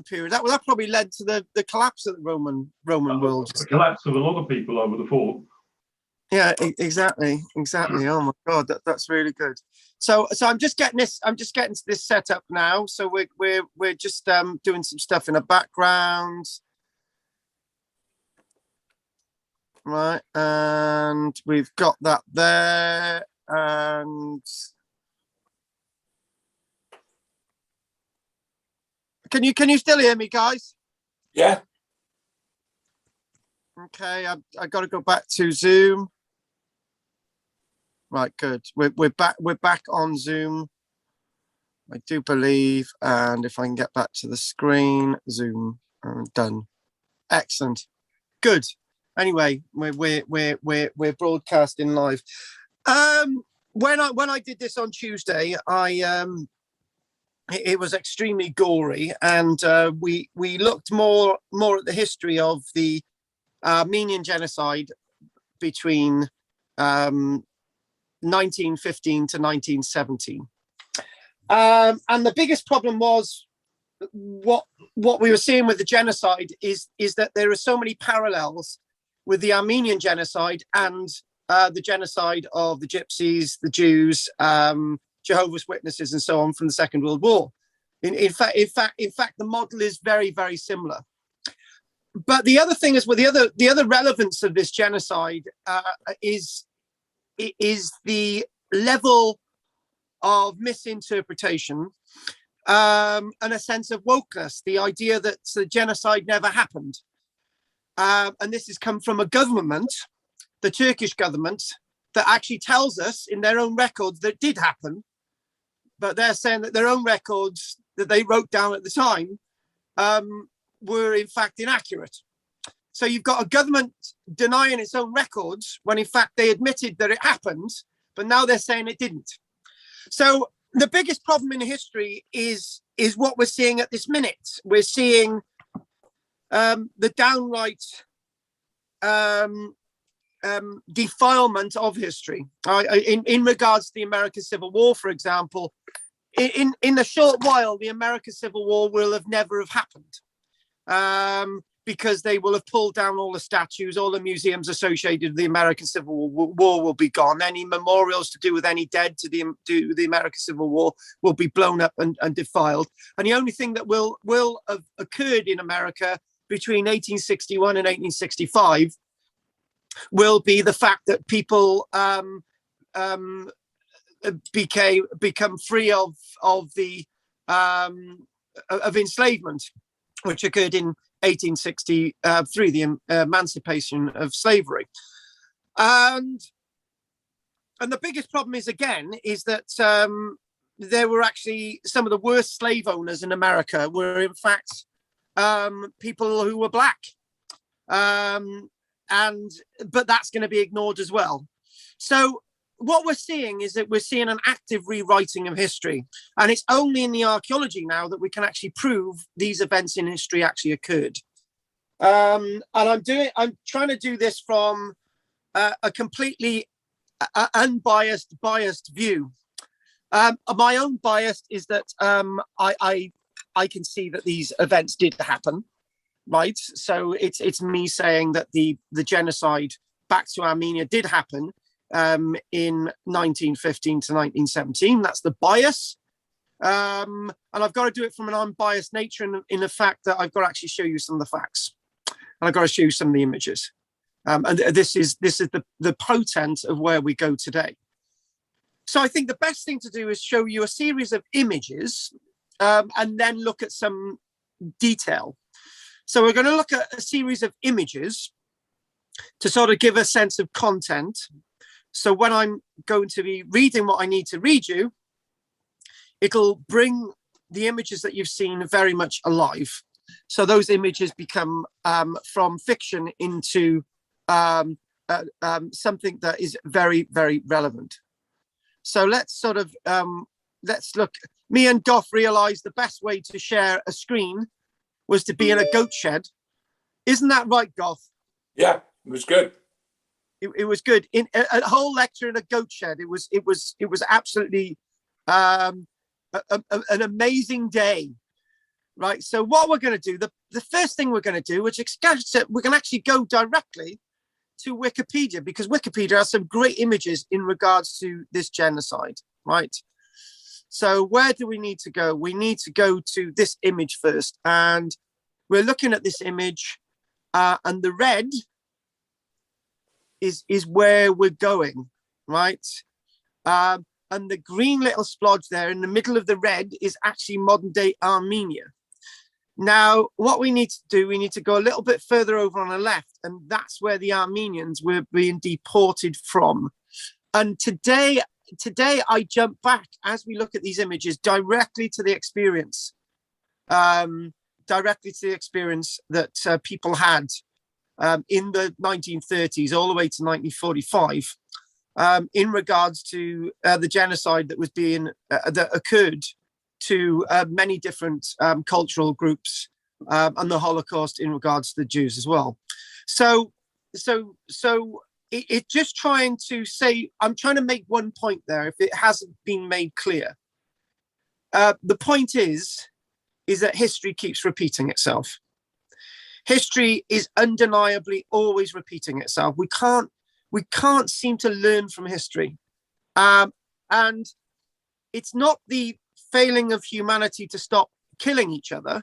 period. That probably led to the collapse of the Roman world. The collapse of a lot of people, I would have thought. Yeah, exactly. Oh my God, that's really good. So I'm just getting this set up now. So we're just doing some stuff in the background, right? And we've got that there. And can you still hear me, guys? Yeah. Okay, I got to go back to Zoom. Right, good. We're back on Zoom, I do believe. And if I can get back to the screen, Zoom, done. Excellent. Good. Anyway, we're broadcasting live. When I did this on Tuesday, it was extremely gory, and we looked more at the history of the Armenian genocide between 1915 to 1917, and the biggest problem was what we were seeing with the genocide is that there are so many parallels with the Armenian genocide and the genocide of the Gypsies, the Jews, Jehovah's Witnesses, and so on from the Second World War. In fact, the model is very, very similar. But the other thing is, well, the other relevance of this genocide is the level of misinterpretation and a sense of wokeness. The idea that the genocide never happened, and this has come from a government, the Turkish government, that actually tells us in their own records that it did happen, but they're saying that their own records that they wrote down at the time were in fact inaccurate. So you've got a government denying its own records when in fact they admitted that it happened, but now they're saying it didn't. So the biggest problem in history is what we're seeing at this minute. We're seeing the downright defilement of history. In regards to the American Civil War, for example, in a short while, the American Civil War will have never have happened, because they will have pulled down all the statues, all the museums associated with the American Civil War will be gone. Any memorials to do with any dead to the American Civil War will be blown up and defiled. And the only thing that will have occurred in America between 1861 and 1865 will be the fact that people become free of enslavement, which occurred in 1863, the emancipation of slavery. And the biggest problem is that there were actually some of the worst slave owners in America were in fact people who were black. But that's going to be ignored as well. So what we're seeing is that we're seeing an active rewriting of history, and it's only in the archaeology now that we can actually prove these events in history actually occurred. And I'm trying to do this from a completely unbiased view. My own bias is that I can see that these events did happen. Right, so it's me saying that the genocide back to Armenia did happen in 1915 to 1917. That's the bias, and I've got to do it from an unbiased nature in the fact that I've got to actually show you some of the facts, and I've got to show you some of the images, and this is the potent of where we go today. So I think the best thing to do is show you a series of images, and then look at some detail. So we're going to look at a series of images to sort of give a sense of content. So when I'm going to be reading what I need to read you, it'll bring the images that you've seen very much alive. So those images become from fiction into something that is very, very relevant. So let's look. Me and Goff realized the best way to share a screen was to be in a goat shed. Isn't that right, Goff? Yeah, it was good. It was good. In a whole lecture in a goat shed. It was absolutely an amazing day, right? So what we're going to do, the first thing we're going to do, which is we're going to actually go directly to Wikipedia, because Wikipedia has some great images in regards to this genocide, right? So where do we need to go? We need to go to this image first. And we're looking at this image, and the red is where we're going, right? And the green little splodge there in the middle of the red is actually modern day Armenia. Now, what we need to do, we need to go a little bit further over on the left, and that's where the Armenians were being deported from. And today I jump back, as we look at these images, directly to the experience, that people had in the 1930s all the way to 1945, in regards to the genocide that was being that occurred to many different cultural groups, and the Holocaust in regards to the Jews as well. So it's just trying to say, I'm trying to make one point there, if it hasn't been made clear. The point is that history keeps repeating itself. History is undeniably always repeating itself. We can't seem to learn from history. And it's not the failing of humanity to stop killing each other.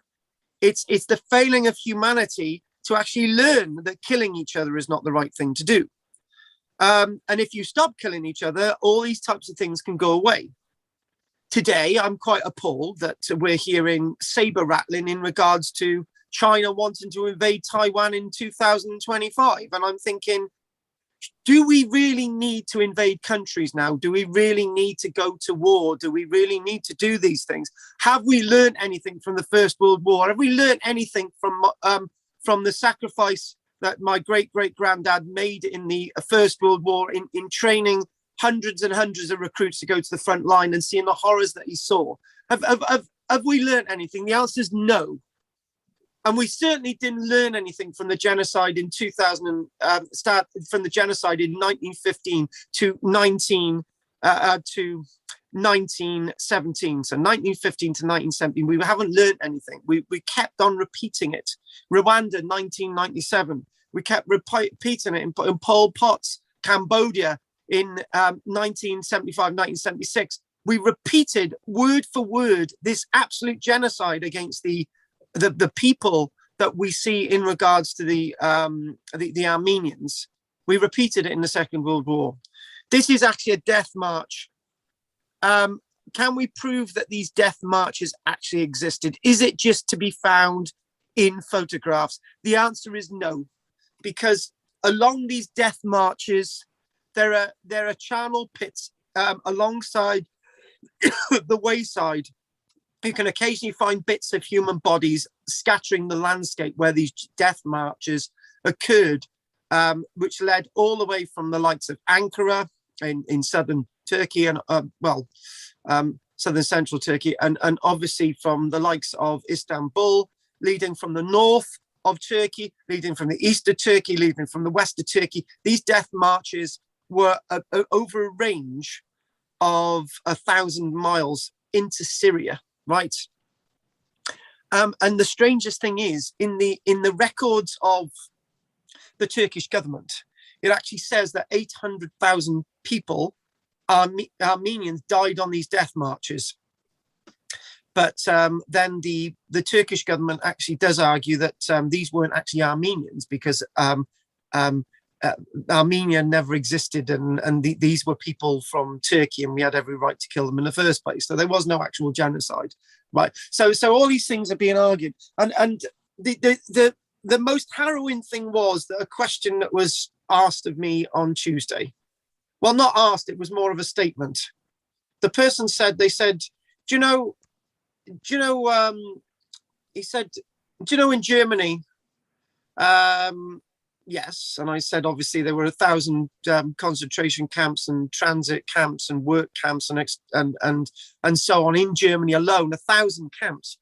It's the failing of humanity to actually learn that killing each other is not the right thing to do. And if you stop killing each other, all these types of things can go away. Today, I'm quite appalled that we're hearing saber rattling in regards to China wanting to invade Taiwan in 2025. And I'm thinking, do we really need to invade countries now? Do we really need to go to war? Do we really need to do these things? Have we learned anything from the First World War? Have we learned anything from the sacrifice that my great-great-granddad made in the First World War in training hundreds and hundreds of recruits to go to the front line and seeing the horrors that he saw? Have we learned anything? The answer is no. And we certainly didn't learn anything from the genocide in 1915 to 1917. So 1915 to 1917, we haven't learned anything. We kept on repeating it. Rwanda, 1997, we kept repeating it in Pol Pot's Cambodia in 1975, 1976. We repeated word for word this absolute genocide against the people that we see in regards to the Armenians. We repeated it in the Second World War. This is actually a death march. Can we prove that these death marches actually existed? Is it just to be found in photographs? The answer is no, because along these death marches, there are charnel pits alongside the wayside. You can occasionally find bits of human bodies scattering the landscape where these death marches occurred, which led all the way from the likes of Ankara in southern Turkey and southern central Turkey, and obviously from the likes of Istanbul, leading from the north of Turkey, leading from the east of Turkey, leading from the west of Turkey. These death marches were over a range of 1,000 miles into Syria. Right. And the strangest thing is, in the records of the Turkish government, it actually says that 800,000 people, Armenians, died on these death marches. But then the Turkish government actually does argue that these weren't actually Armenians, because Armenia never existed, and these were people from Turkey, and we had every right to kill them in the first place. So there was no actual genocide, right? So all these things are being argued, and the most harrowing thing was that a question that was asked of me on Tuesday. Well, not asked; it was more of a statement. The person said, "They said, do you know?" He said, "Do you know in Germany?" Yes, and I said obviously there were 1,000 concentration camps and transit camps and work camps and so on in Germany alone. 1,000 camps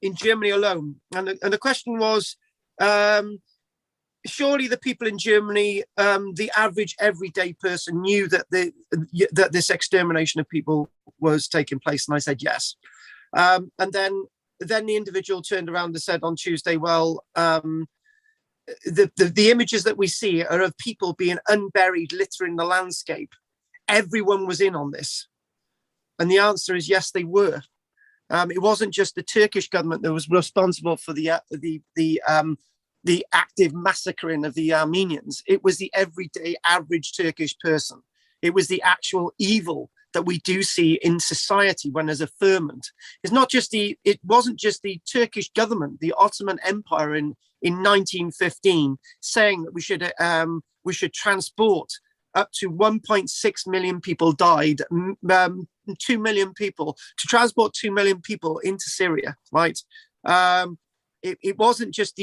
in Germany alone, and the question was, surely the people in Germany, the average everyday person, knew that that this extermination of people was taking place, and I said yes, and then then the individual turned around and said on Tuesday, well, the images that we see are of people being unburied, littering the landscape. Everyone was in on this. And the answer is yes, they were. It wasn't just the Turkish government that was responsible for the active massacring of the Armenians. It was the everyday average Turkish person. It was the actual evil that we do see in society when there's a ferment. It wasn't just the Turkish government, the Ottoman Empire in 1915, saying that we should transport up to 1.6 million people died, 2 million people, to transport 2 million people into Syria, right? It wasn't just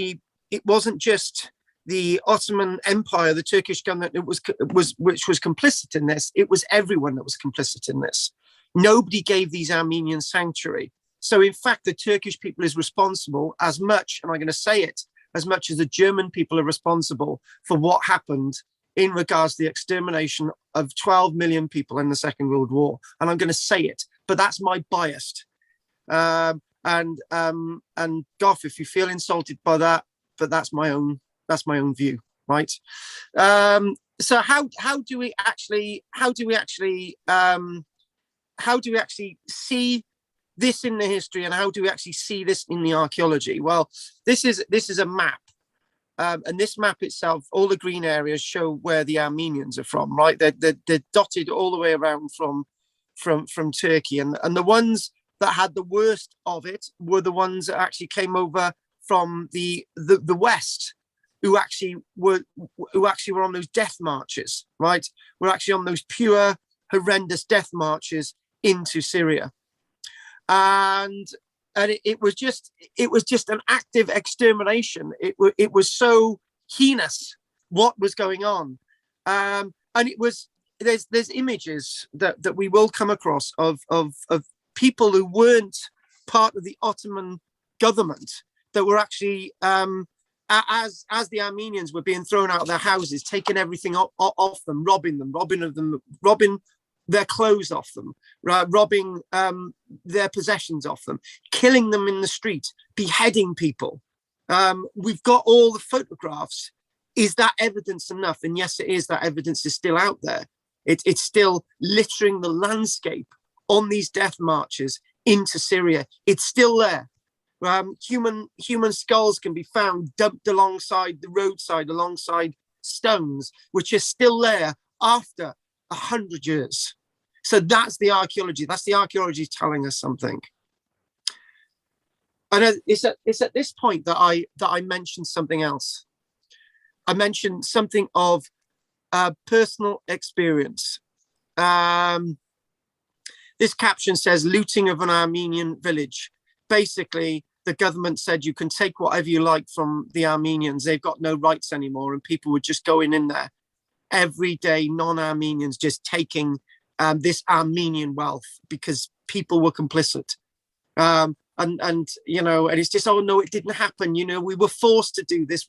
the Ottoman Empire, the Turkish government, which was complicit in this. It was everyone that was complicit in this. Nobody gave these Armenians sanctuary. So in fact, the Turkish people is responsible as much, and I'm going to say it, as much as the German people are responsible for what happened in regards to the extermination of 12 million people in the Second World War. And I'm going to say it, but that's my bias. And Goff, if you feel insulted by that, but that's my own view, right? So how do we actually see this in the history, and how do we actually see this in the archaeology? Well, this is a map. And this map itself, all the green areas show where the Armenians are from, right? They're dotted all the way around from Turkey, and the ones that had the worst of it were the ones that actually came over from the West, who actually were on those death marches, right? Were actually on those pure, horrendous death marches into Syria, and it was just an active extermination. It was so heinous what was going on, and there's images that we will come across of people who weren't part of the Ottoman government that were actually as the Armenians were being thrown out of their houses, taking everything off them, robbing their clothes off them, right? Robbing their possessions off them, killing them in the street, beheading people. We've got all the photographs. Is that evidence enough? And yes, it is. That evidence is still out there. It's still littering the landscape on these death marches into Syria. It's still there. Human skulls can be found dumped alongside the roadside, alongside stones, which are still there after 100 years. So that's the archaeology. That's the archaeology telling us something. And it's at this point that I mentioned something else. I mentioned something of personal experience. This caption says looting of an Armenian village. Basically, the government said you can take whatever you like from the Armenians. They've got no rights anymore, and people were just going in there. Everyday non-Armenians just taking this Armenian wealth because people were complicit. And it's just, oh no, it didn't happen. We were forced to do this.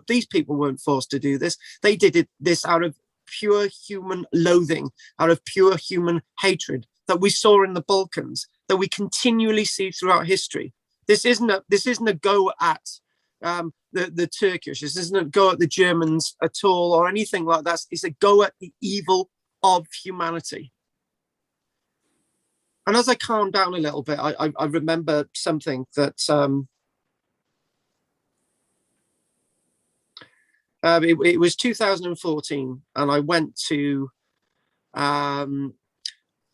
These people weren't forced to do this. They did this out of pure human loathing, out of pure human hatred that we saw in the Balkans, that we continually see throughout history. This isn't a go at the Turkish. This isn't a go at the Germans at all or anything like that. It's a go at the evil of humanity. And as I calmed down a little bit, I remember something that it was 2014, and I went to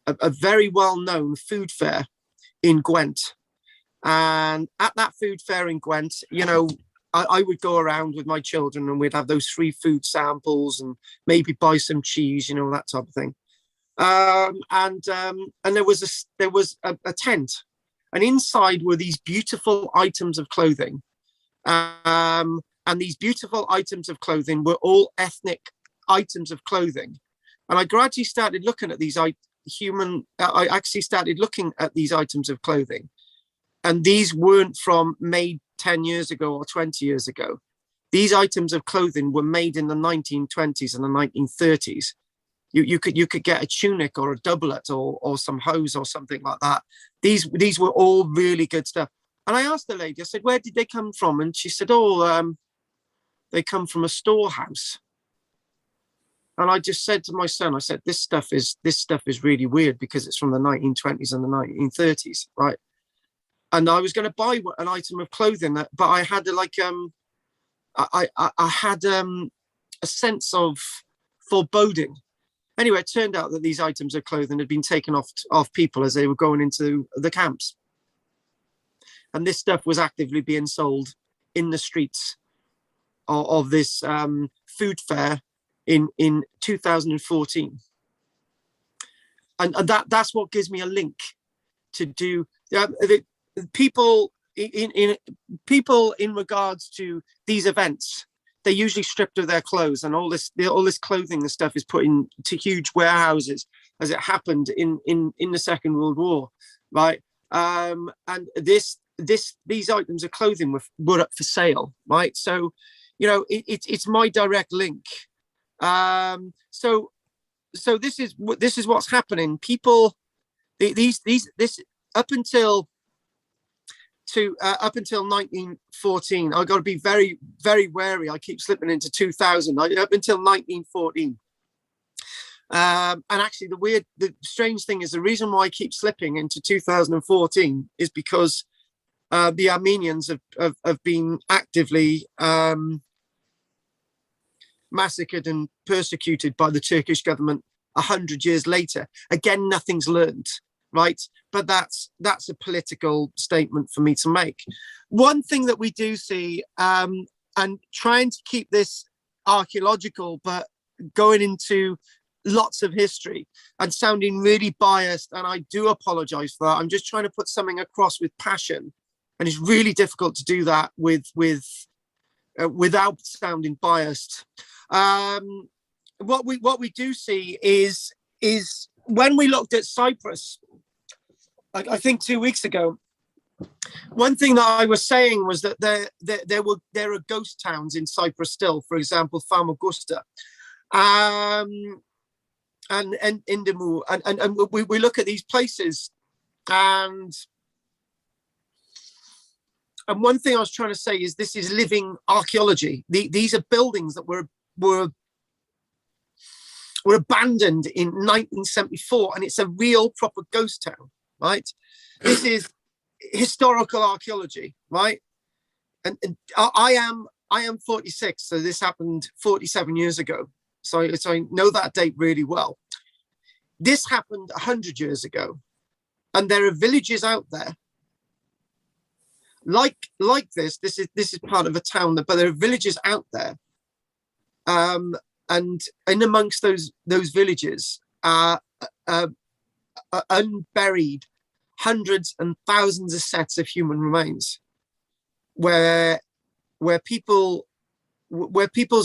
a very well-known food fair in Gwent. And at that food fair in Gwent, I would go around with my children, and we'd have those free food samples and maybe buy some cheese, that type of thing. And there was a tent, and inside were these beautiful items of clothing. And these beautiful items of clothing were all ethnic items of clothing. And I gradually started looking at these I actually started looking at these items of clothing. And these weren't made 10 years ago or 20 years ago. These items of clothing were made in the 1920s and the 1930s. You could get a tunic or a doublet or some hose or something like that. These were all really good stuff. And I asked the lady, I said, where did they come from? And she said, they come from a storehouse. And I just said to my son, I said, this stuff is really weird because it's from the 1920s and the 1930s, right? And I was going to buy an item of clothing, but I had I had a sense of foreboding. Anyway, it turned out that these items of clothing had been taken off people as they were going into the camps. And this stuff was actively being sold in the streets of this food fair in 2014. And that's what gives me a link to do the people in regards to these events. They're usually stripped of their clothes, and all this clothing and stuff is put into huge warehouses, as it happened in the Second World War, right? And these items of clothing were up for sale, right? So, you know, it's my direct link. So this is what's happening. People, this up until 1914, I got to be very, very wary. I keep slipping into 2000. Up until 1914, and actually, the strange thing is the reason why I keep slipping into 2014 is because the Armenians have been actively massacred and persecuted by the Turkish government 100 years later. Again, nothing's learned. Right, but that's a political statement for me to make. One thing that we do see, and trying to keep this archaeological, but going into lots of history and sounding really biased, and I do apologize for that. I'm just trying to put something across with passion, and it's really difficult to do that without sounding biased. What we do see is when we looked at Cyprus, I think 2 weeks ago, one thing that I was saying was that there are ghost towns in Cyprus still. For example, Famagusta, and Indimu, and we look at these places, and one thing I was trying to say is this is living archaeology. These are buildings that were abandoned in 1974, and it's a real proper ghost town. Right, this is historical archaeology, right? And I am 46, so this happened 47 years ago. So I know that date really well. This happened 100 years ago, and there are villages out there like this. This is part of a town, but there are villages out there, and in amongst those villages are unburied hundreds and thousands of sets of human remains, where people's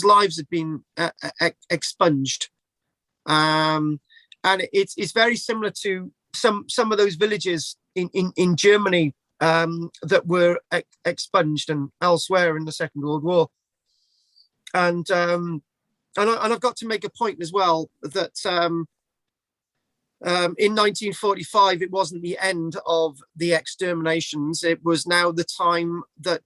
lives have been expunged, and it's very similar to some of those villages in Germany that were expunged and elsewhere in the Second World War. And I've got to make a point as well that in 1945, it wasn't the end of the exterminations. It was now the time that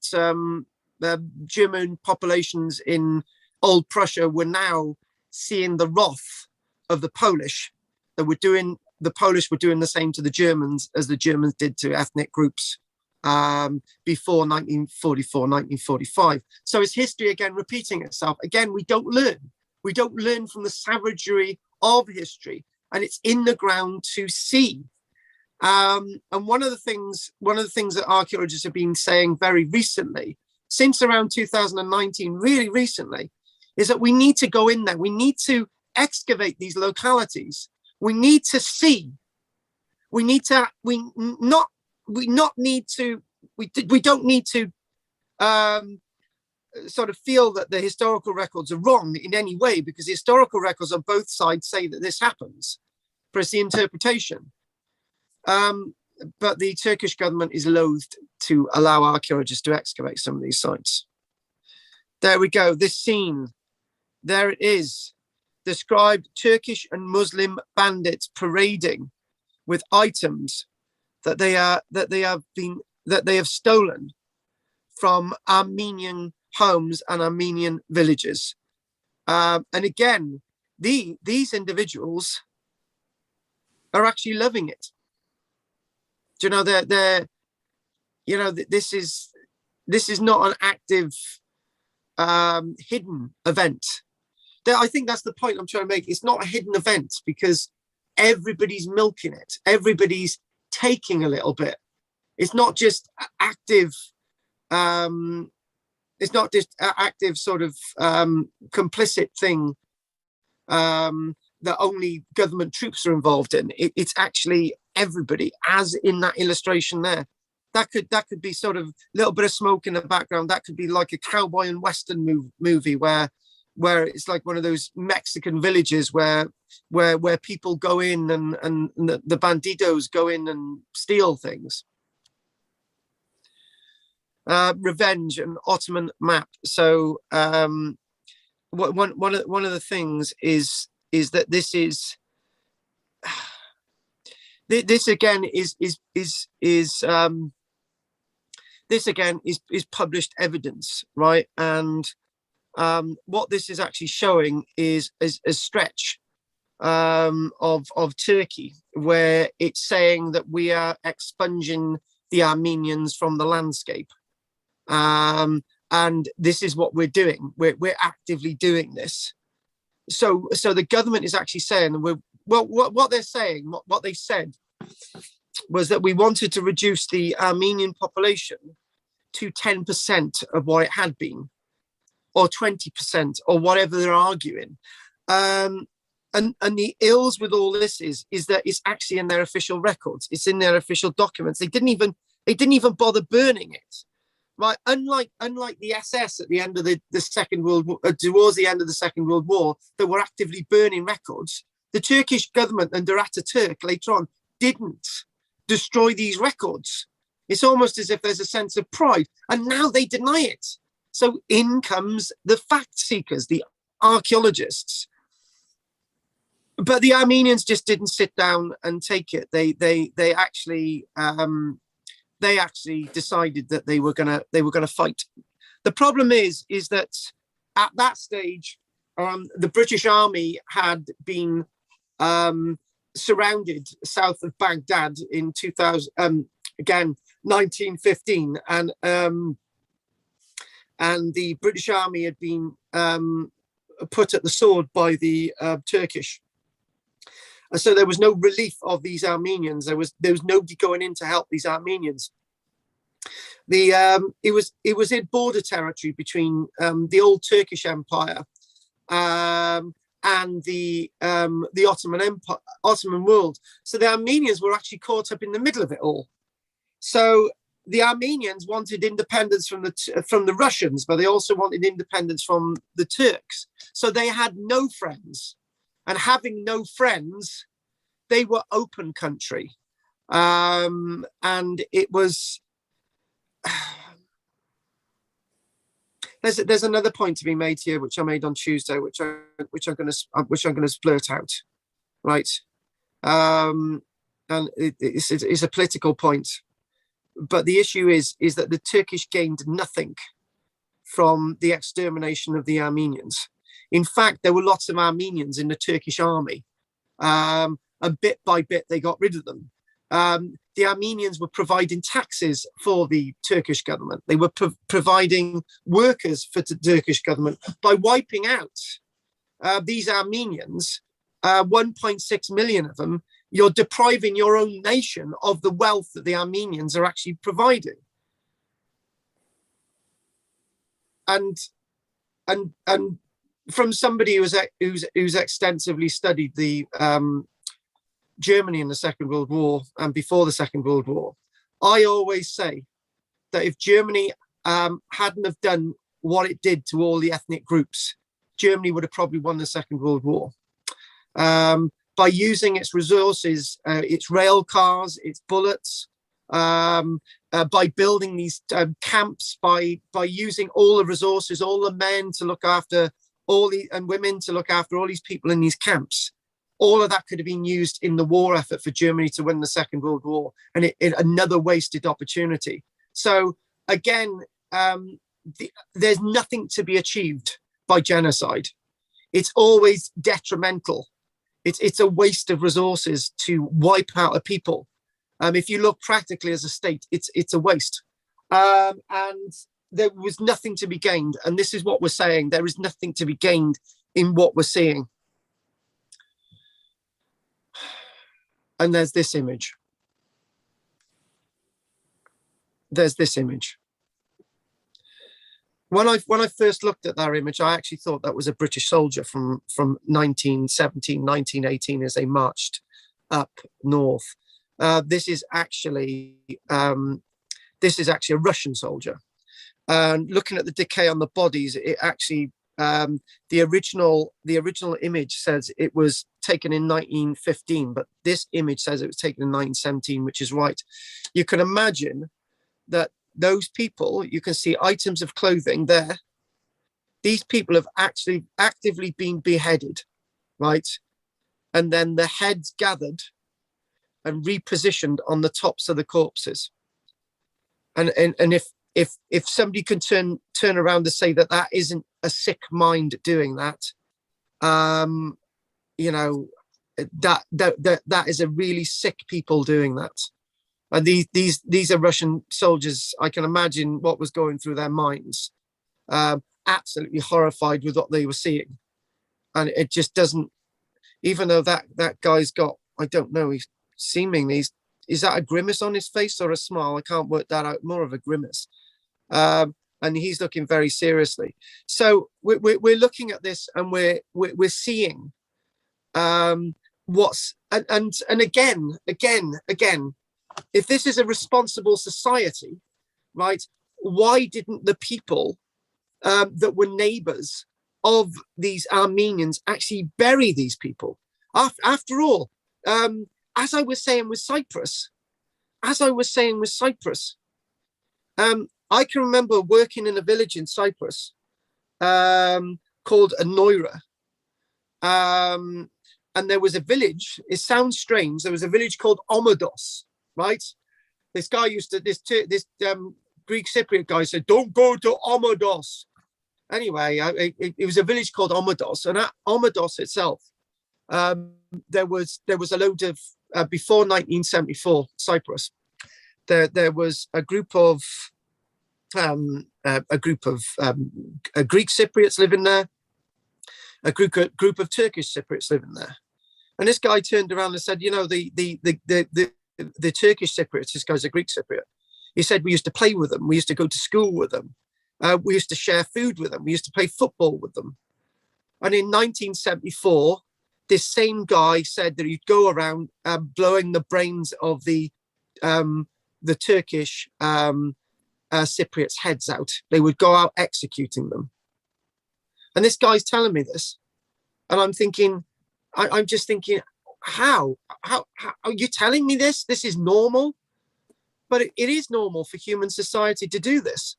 German populations in old Prussia were now seeing the wrath of the Polish. The Polish were doing the same to the Germans as the Germans did to ethnic groups before 1944, 1945. So it's history again repeating itself. Again, we don't learn. We don't learn from the savagery of history. And it's in the ground to see. And one of the things that archaeologists have been saying very recently, since around 2019, really recently, is that we need to go in there. We need to excavate these localities. We need to see. We don't need to sort of feel that the historical records are wrong in any way, because the historical records on both sides say that this happens. But it's the interpretation. But the Turkish government is loath to allow archaeologists to excavate some of these sites. There we go. This scene, there it is. described Turkish and Muslim bandits parading with items that they have stolen from Armenian homes and Armenian villages. And again, these individuals are actually loving it. Do you know, they're you know, this is not an active hidden event. I think that's the point I'm trying to make. It's not a hidden event because everybody's milking it. Everybody's taking a little bit. It's not just active. It's not just an active sort of complicit thing that only government troops are involved in. It's actually everybody, as in that illustration there. That could be sort of a little bit of smoke in the background. That could be like a cowboy and western movie where it's like one of those Mexican villages where people go in and the banditos go in and steal things. Revenge, an Ottoman map. So one of the things is that this again is published evidence, right? And what this is actually showing is a stretch of Turkey, where it's saying that we are expunging the Armenians from the landscape. And this is what we're doing. We're actively doing this. So the government is actually saying, what they're saying, what they said was that we wanted to reduce the Armenian population to 10% of what it had been, or 20%, or whatever they're arguing. And the ills with all this is that it's actually in their official records. It's in their official documents. They didn't even bother burning it. Right, unlike the SS at the end of the Second World War, towards the end of the Second World War, that were actively burning records, the Turkish government under Ataturk later on didn't destroy these records. It's almost as if there's a sense of pride, and now they deny it. So in comes the fact seekers, the archaeologists. But the Armenians just didn't sit down and take it. They actually decided that they were gonna fight. The problem is that at that stage, the British Army had been surrounded south of Baghdad in 1915, and the British Army had been put at the sword by the Turkish. And so there was no relief of these Armenians. There was nobody going in to help these Armenians. It was in border territory between the old Turkish Empire and the Ottoman Empire, Ottoman world. So the Armenians were actually caught up in the middle of it all. So the Armenians wanted independence from the Russians, but they also wanted independence from the Turks. So they had no friends. And having no friends, they were open country. And it was... There's another point to be made here, which I made on Tuesday, which I'm going to splurt out, right? And it's a political point, but the issue is that the Turkish gained nothing from the extermination of the Armenians. In fact, there were lots of Armenians in the Turkish army, and bit by bit they got rid of them. The Armenians were providing taxes for the Turkish government. They were providing workers for the Turkish government. By wiping out these Armenians, 1.6 million of them, you're depriving your own nation of the wealth that the Armenians are actually providing. And from somebody who's extensively studied the Germany in the Second World War and before the Second World War, I always say that if Germany hadn't have done what it did to all the ethnic groups, Germany would have probably won the Second World War. By using its resources, its rail cars, its bullets, by building these camps, by using all the resources, all the men to look after and women to look after all these people in these camps. All of that could have been used in the war effort for Germany to win the Second World War, and it another wasted opportunity. So again, there's nothing to be achieved by genocide. It's always detrimental. It's a waste of resources to wipe out a people. If you look practically as a state, it's a waste. And there was nothing to be gained. And this is what we're saying. There is nothing to be gained in what we're seeing. And there's this image. There's this image. When I first looked at that image, I actually thought that was a British soldier from 1917, 1918 as they marched up north. This is actually a Russian soldier. And looking at the decay on the bodies, it actually the original image says it was taken in 1915, but this image says it was taken in 1917, which is right. You can imagine that those people, you can see items of clothing there. These people have actually actively been beheaded, right? And then the heads gathered and repositioned on the tops of the corpses. And if somebody can turn around to say that that isn't a sick mind doing that, you know, that is a really sick people doing that. And these are Russian soldiers. I can imagine what was going through their minds. Absolutely horrified with what they were seeing. And it just doesn't, even though that guy's got, I don't know, he's seemingly, is that a grimace on his face or a smile? I can't work that out, more of a grimace. And he's looking very seriously. So we're looking at this and we're seeing what's, and again, if this is a responsible society, right, why didn't the people that were neighbors of these Armenians actually bury these people? After all, as I was saying with Cyprus, I can remember working in a village in Cyprus called Anoira. And there was a village, it sounds strange, there was a village called Omodos, right? This guy this Greek Cypriot guy said, don't go to Omodos. Anyway, it was a village called Omodos, and at Omodos itself, there was a load of, before 1974, Cyprus, there was a group of Greek Cypriots living there, a group of Turkish Cypriots living there. And this guy turned around and said, you know, the Turkish Cypriots, this guy's a Greek Cypriot. He said, we used to play with them. We used to go to school with them. We used to share food with them. We used to play football with them. And in 1974, this same guy said that he'd go around blowing the brains of the Turkish Cypriots' heads out. They would go out executing them. And this guy's telling me this. And I'm thinking, I'm just thinking, how are you telling me this? This is normal? But it is normal for human society to do this.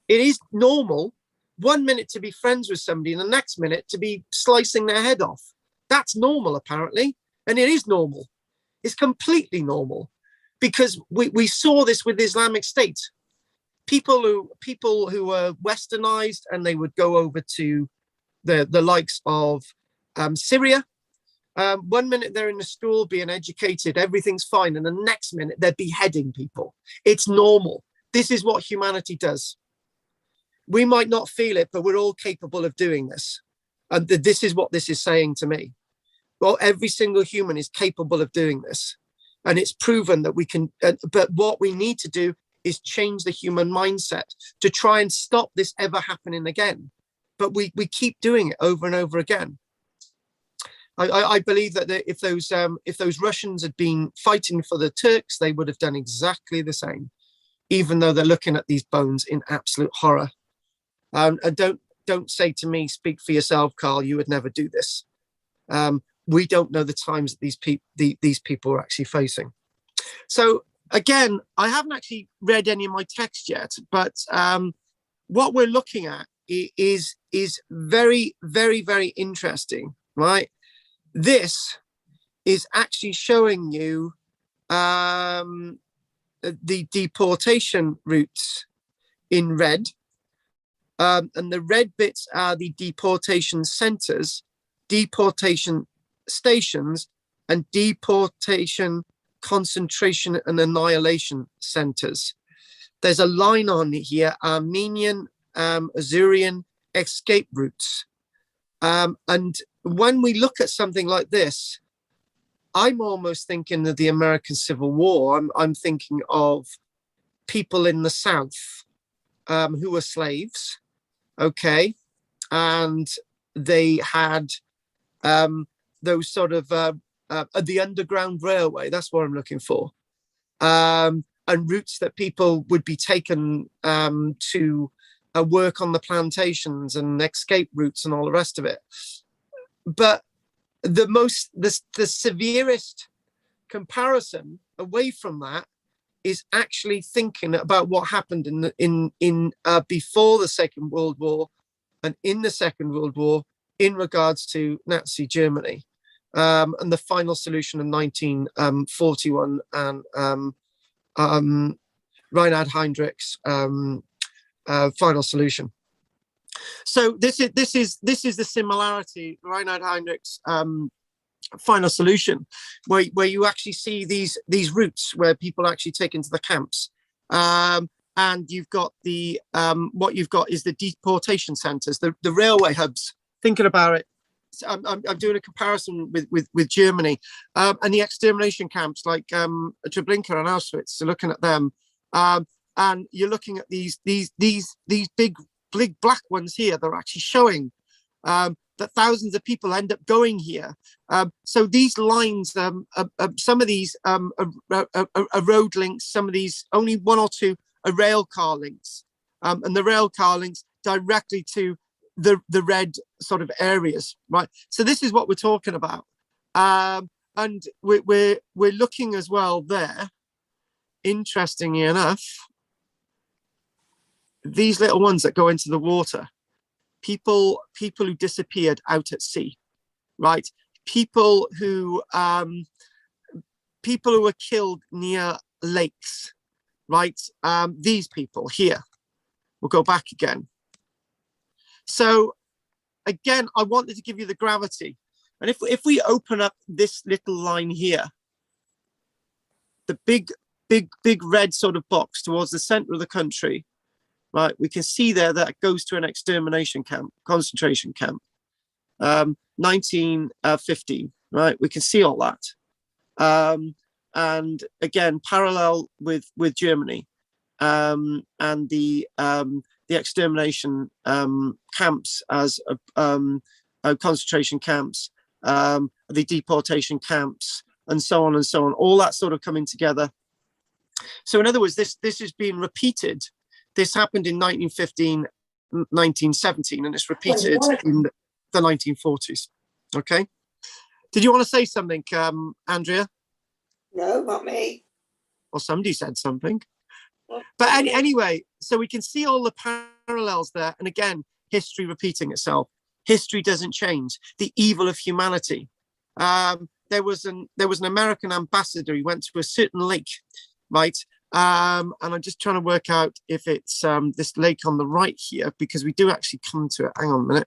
It is normal 1 minute to be friends with somebody and the next minute to be slicing their head off. That's normal, apparently. And it is normal. It's completely normal, because we saw this with Islamic State. People who were westernized, and they would go over to the likes of Syria. 1 minute they're in the school being educated, everything's fine, and the next minute they're beheading people. It's normal. This is what humanity does. We might not feel it, but we're all capable of doing this. And this is what this is saying to me. Well, every single human is capable of doing this. And it's proven that we can, but what we need to do is change the human mindset to try and stop this ever happening again. But we keep doing it over and over again. I believe that if those Russians had been fighting for the Turks, they would have done exactly the same, even though they're looking at these bones in absolute horror. And don't say to me, speak for yourself, Karl, you would never do this. We don't know the times that these people are actually facing. So again, I haven't actually read any of my text yet, but what we're looking at is is very, very, very interesting, right? This is actually showing you the deportation routes in red. And the red bits are the deportation centers, deportation stations, and deportation concentration and annihilation centers. There's a line on here, Armenian, Assyrian escape routes. And when we look at something like this, I'm almost thinking of the American Civil War. I'm thinking of people in the South who were slaves, okay? And they had those sort of, the Underground Railway, that's what I'm looking for. And routes that people would be taken to work on the plantations and escape routes and all the rest of it. But the severest comparison away from that is actually thinking about what happened in before the Second World War and in the Second World War in regards to Nazi Germany, and the final solution in 1941 and Reinhard Heydrich's final solution. So this is the similarity, Reinhard Heydrich's final solution, where you actually see these routes where people are actually taken to the camps, and you've got the what you've got is the deportation centers, the railway hubs. Thinking about it, I'm doing a comparison with Germany and the extermination camps like Treblinka and Auschwitz. So looking at them, and you're looking at these big black ones here. They're actually showing that thousands of people end up going here. So these lines, some of these are road links, some of these only one or two are rail car links, and the rail car links directly to the red sort of areas, right? So this is what we're talking about, and we're looking as well there. Interestingly enough, these little ones that go into the water, people who disappeared out at sea, right? People who were killed near lakes, right? These people here. We'll go back again. So again, I wanted to give you the gravity. And if we open up this little line here, the big red sort of box towards the center of the country, right, we can see there that it goes to an extermination camp, concentration camp, 1915, right? We can see all that. And again, parallel with Germany, and the extermination camps as concentration camps, the deportation camps, and so on and so on, all that sort of coming together. So in other words, this is being repeated. This happened in 1915, 1917, and it's repeated in the 1940s. Okay. Did you want to say something, Andrea? No, not me. Well, somebody said something. But anyway, so we can see all the parallels there. And again, history repeating itself. History doesn't change. The evil of humanity. There was an American ambassador. He went to a certain lake, right? And I'm just trying to work out if it's this lake on the right here, because we do actually come to it. Hang on a minute.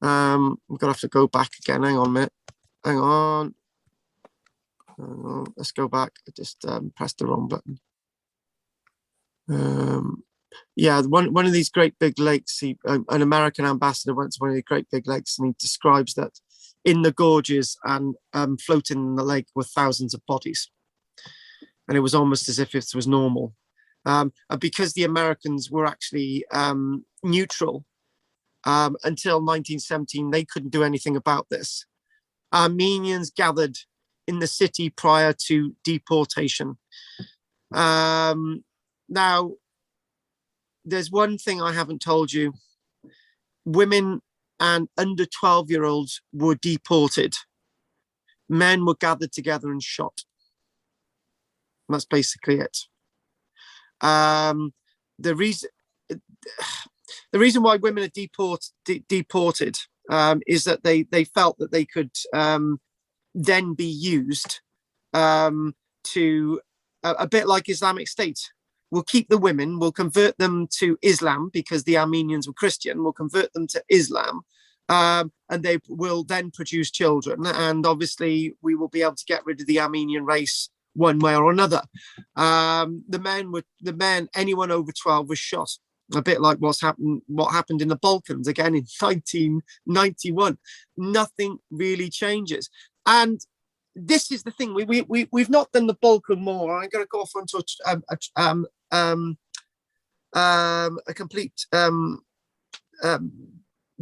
We're gonna have to go back again. Hang on a minute. Hang on. Let's go back. I just pressed the wrong button. Yeah, one of these great big lakes. An American ambassador went to one of the great big lakes, and he describes that in the gorges and floating in the lake were thousands of bodies. And it was almost as if it was normal. And because the Americans were actually neutral until 1917, they couldn't do anything about this. Armenians gathered in the city prior to deportation. Now, there's one thing I haven't told you. Women and under 12-year-olds were deported. Men were gathered together and shot. That's basically it. The reason, The reason why women are deported is that they felt that they could then be used to a bit like Islamic State. We'll keep the women, we'll convert them to Islam because the Armenians were Christian, we'll convert them to Islam, and they will then produce children. And obviously we will be able to get rid of the Armenian race one way or another. The men, anyone over 12 was shot. A bit like what happened in the Balkans again in 1991. Nothing really changes. And this is the thing. We've not done the Balkan War. I'm going to go off onto a complete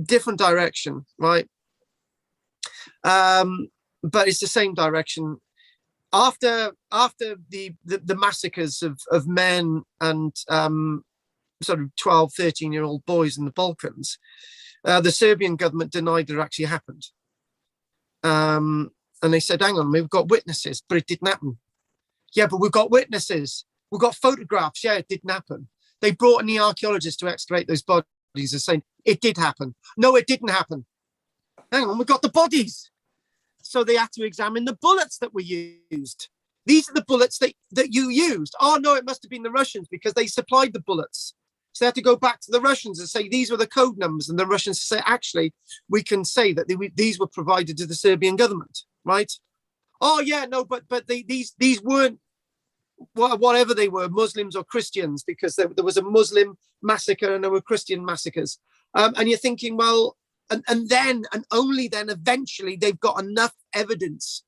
different direction, right? But it's the same direction. After the massacres of men and sort of 12, 13-year-old boys in the Balkans, the Serbian government denied it actually happened. And they said, hang on, we've got witnesses, but it didn't happen. Yeah, but we've got witnesses. We've got photographs. Yeah, it didn't happen. They brought in the archaeologists to excavate those bodies and saying, it did happen. No, it didn't happen. Hang on, we've got the bodies. So they had to examine the bullets that were used. These are the bullets that you used. Oh, no, it must have been the Russians because they supplied the bullets. So they had to go back to the Russians and say, these were the code numbers. And the Russians say, actually, we can say that these were provided to the Serbian government, right? Oh, yeah, no, but these weren't, whatever they were, Muslims or Christians, because there was a Muslim massacre and there were Christian massacres. And you're thinking, well, and then, and only then, eventually, they've got enough evidence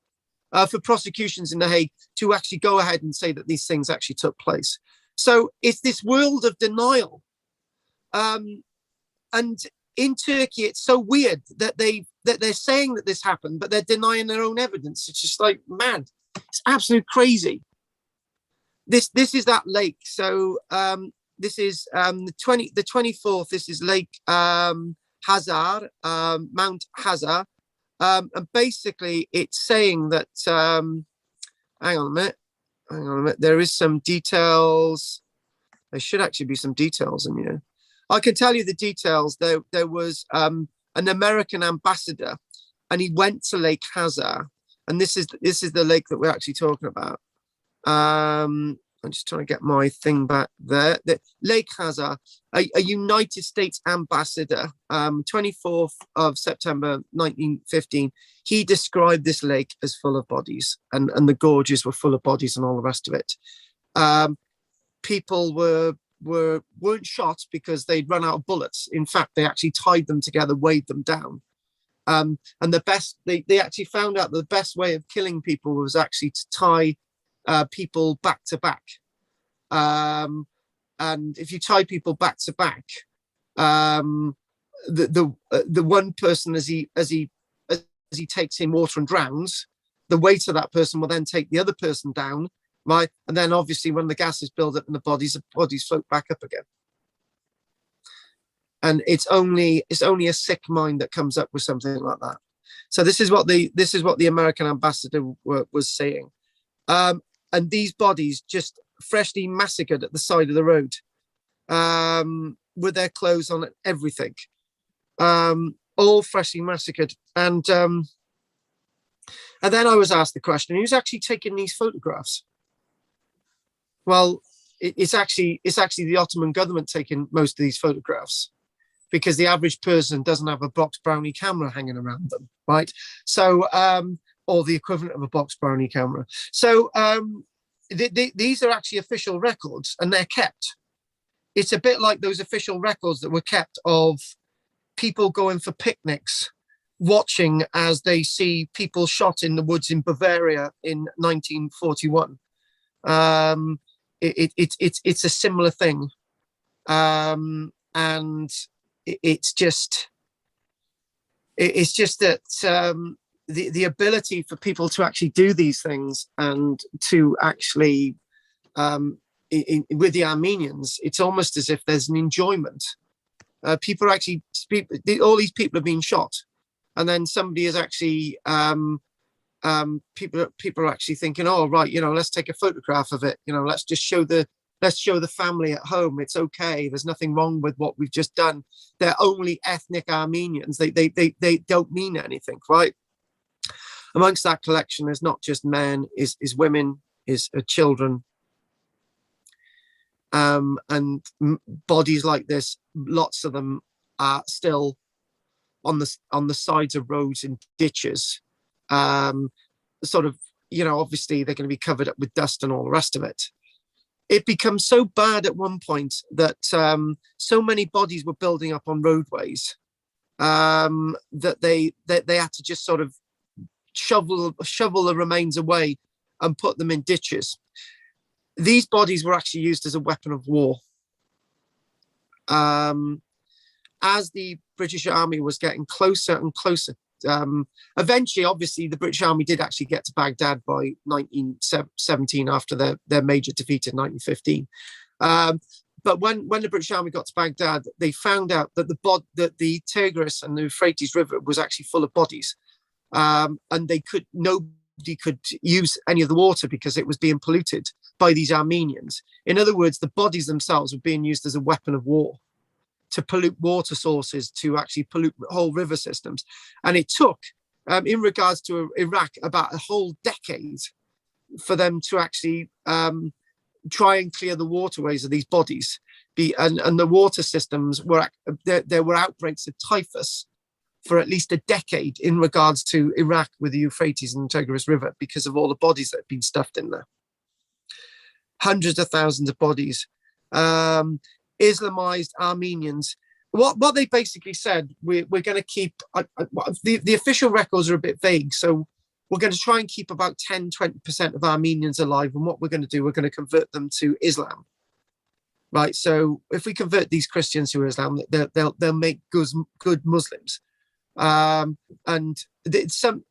for prosecutions in The Hague to actually go ahead and say that these things actually took place. So it's this world of denial. And in Turkey, it's so weird that they're saying that this happened, but they're denying their own evidence. It's just like, man, it's absolute crazy. This is that lake. So this is the 24th. This is Lake Hazar, Mount Hazar. And basically it's saying that, hang on a minute. There is some details. There should actually be some details in here. I can tell you the details. There was an American ambassador, and he went to Lake Hazar, and this is the lake that we're actually talking about. I'm just trying to get my thing back there. Lake Hazar, a United States ambassador, 24th of September 1915. He described this lake as full of bodies, and the gorges were full of bodies and all the rest of it. People weren't shot because they'd run out of bullets. In fact, they actually tied them together, weighed them down. And they actually found out that the best way of killing people was actually to tie people back to back. And if you tie people back to back, the one person as he takes in water and drowns, the weight of that person will then take the other person down, right? And then obviously when the gases build up in the bodies float back up again. And it's only a sick mind that comes up with something like that. So this is what the American ambassador was saying. And these bodies just freshly massacred at the side of the road, with their clothes on and everything, all freshly massacred. And then I was asked the question, who's actually taking these photographs? Well, it's actually the Ottoman government taking most of these photographs, because the average person doesn't have a box Brownie camera hanging around them, right? So, or the equivalent of a box Brownie camera. So these are actually official records, and they're kept. It's a bit like those official records that were kept of people going for picnics, watching as they see people shot in the woods in Bavaria in 1941. It's a similar thing. And it's just that the ability for people to actually do these things, and to actually with the Armenians, it's almost as if there's an enjoyment. People are actually all these people have been shot, and then somebody is actually people are actually thinking, oh right, let's take a photograph of it, let's just show the let's show the family at home it's okay. There's nothing wrong with what we've just done. They're only ethnic Armenians. They don't mean anything, right? Amongst that collection, there's not just men, is women, is children, and bodies like this. Lots of them are still on the sides of roads and ditches. Sort of, obviously they're going to be covered up with dust and all the rest of it. It becomes so bad at one point that so many bodies were building up on roadways that they had to just sort of shovel the remains away and put them in ditches. These bodies were actually used as a weapon of war. As the British Army was getting closer and closer, eventually, obviously, the British Army did actually get to Baghdad by 1917 after their major defeat in 1915. But when the British Army got to Baghdad, they found out that the Tigris and the Euphrates River was actually full of bodies, and nobody could use any of the water because it was being polluted by these Armenians. In other words, the bodies themselves were being used as a weapon of war to pollute water sources, to actually pollute whole river systems. And it took, in regards to Iraq, about a whole decade for them to actually try and clear the waterways of these bodies. And the water systems there were outbreaks of typhus for at least a decade in regards to Iraq with the Euphrates and Tigris River because of all the bodies that had been stuffed in there. Hundreds of thousands of bodies. Islamized Armenians. What they basically said, we're going to keep, the official records are a bit vague, so we're going to try and keep about 10-20% of Armenians alive, and what we're going to do, we're going to convert them to Islam. Right, so if we convert these Christians to Islam, they'll make good Muslims. And some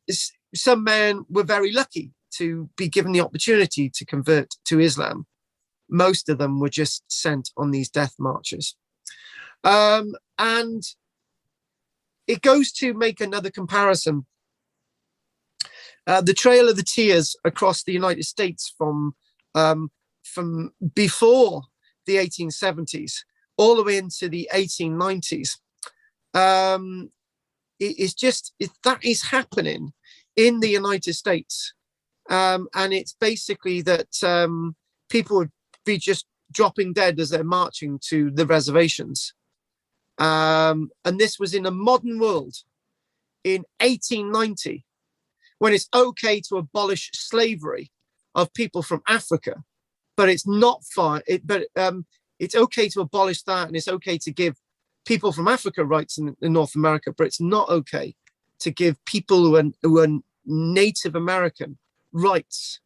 men were very lucky to be given the opportunity to convert to Islam. Most of them were just sent on these death marches. And it goes to make another comparison. The Trail of the Tears across the United States from before the 1870s all the way into the 1890s. That is happening in the United States. And it's basically that people would be just dropping dead as they're marching to the reservations. And this was in a modern world in 1890, when it's okay to abolish slavery of people from Africa, but it's not fine. It's okay to abolish that, and it's okay to give people from Africa rights in North America, but it's not okay to give people who are Native American rights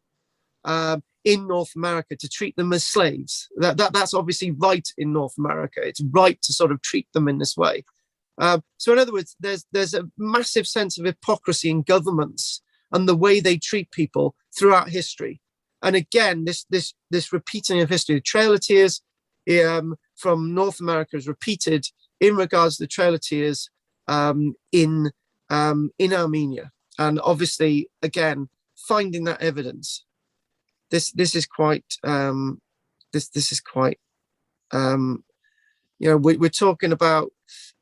in North America, to treat them as slaves. That's obviously right in North America. It's right to sort of treat them in this way. So in other words, there's a massive sense of hypocrisy in governments and the way they treat people throughout history. And again, this repeating of history, the Trail of Tears from North America is repeated in regards to the Trail of Tears in Armenia. And obviously, again, finding that evidence. This is quite this is quite we're talking about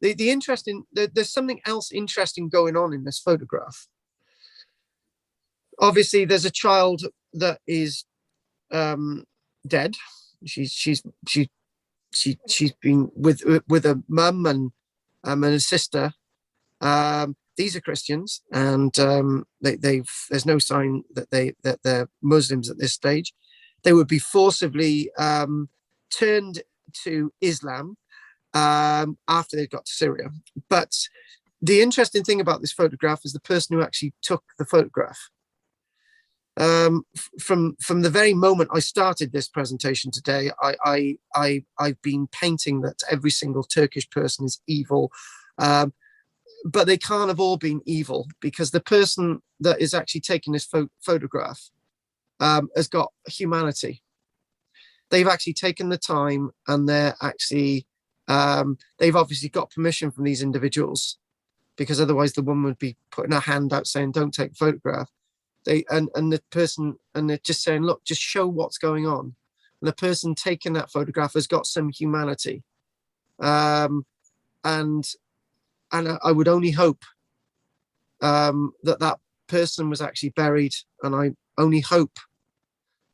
the interesting. There's something else interesting going on in this photograph. Obviously, there's a child that is dead. She's been with a mum and a sister. These are Christians, and there's no sign that they're Muslims at this stage. They would be forcibly turned to Islam after they got to Syria. But the interesting thing about this photograph is the person who actually took the photograph. From the very moment I started this presentation today, I've been painting that every single Turkish person is evil. But they can't have all been evil, because the person that is actually taking this photograph has got humanity. They've actually taken the time, and they're actually, they've obviously got permission from these individuals, because otherwise the woman would be putting her hand out saying, don't take a photograph. And the person, and they're just saying, look, just show what's going on. and the person taking that photograph has got some humanity. And I would only hope that person was actually buried, and I only hope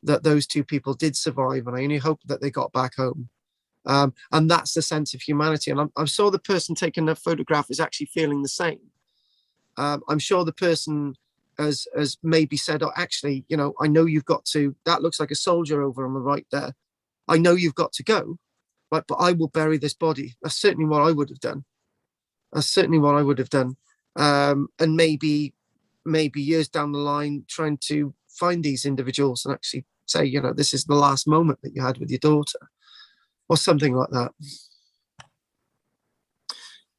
that those two people did survive, and I only hope that they got back home. And that's the sense of humanity. And I'm sure the person taking the photograph is actually feeling the same. I'm sure the person has maybe said, oh, actually, you know, I know you've got to, that looks like a soldier over on the right there. I know you've got to go, right, but I will bury this body. That's certainly what I would have done. That's certainly what I would have done. And maybe years down the line, trying to find these individuals and actually say, you know, this is the last moment that you had with your daughter, or something like that.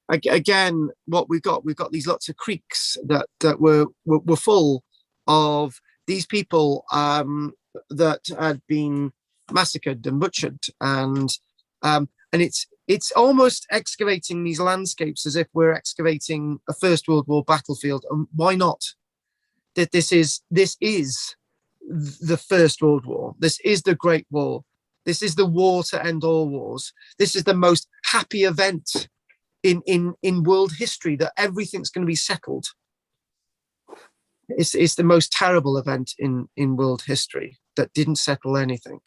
Again, what we've got these lots of creeks that were full of these people that had been massacred and butchered, and it's almost excavating these landscapes as if we're excavating a First World War battlefield. And why not? That this is the First World War. This is the Great War. This is the war to end all wars. This is the most happy event in world history, that everything's going to be settled. It's the most terrible event in world history that didn't settle anything.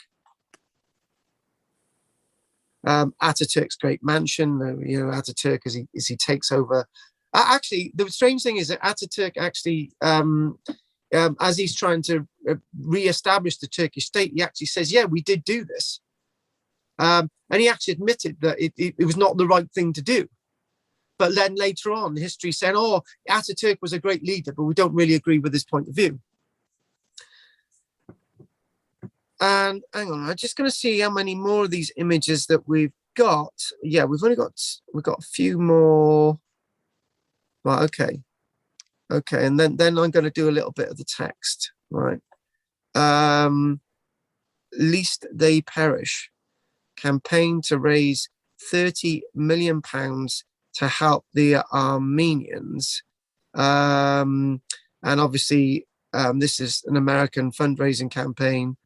Ataturk's great mansion, you know, Ataturk as he takes over. Actually, the strange thing is that Ataturk actually, as he's trying to re-establish the Turkish state, he actually says, yeah, we did do this. And he actually admitted that it was not the right thing to do. But then later on, history said, oh, Ataturk was a great leader, but we don't really agree with his point of view. And hang on, I'm just going to see how many more of these images that we've got. Yeah, we've got a few more. Right, okay, and then I'm going to do a little bit of the text, right? Least they perish. Campaign to raise £30 million to help the Armenians, and obviously this is an American fundraising campaign.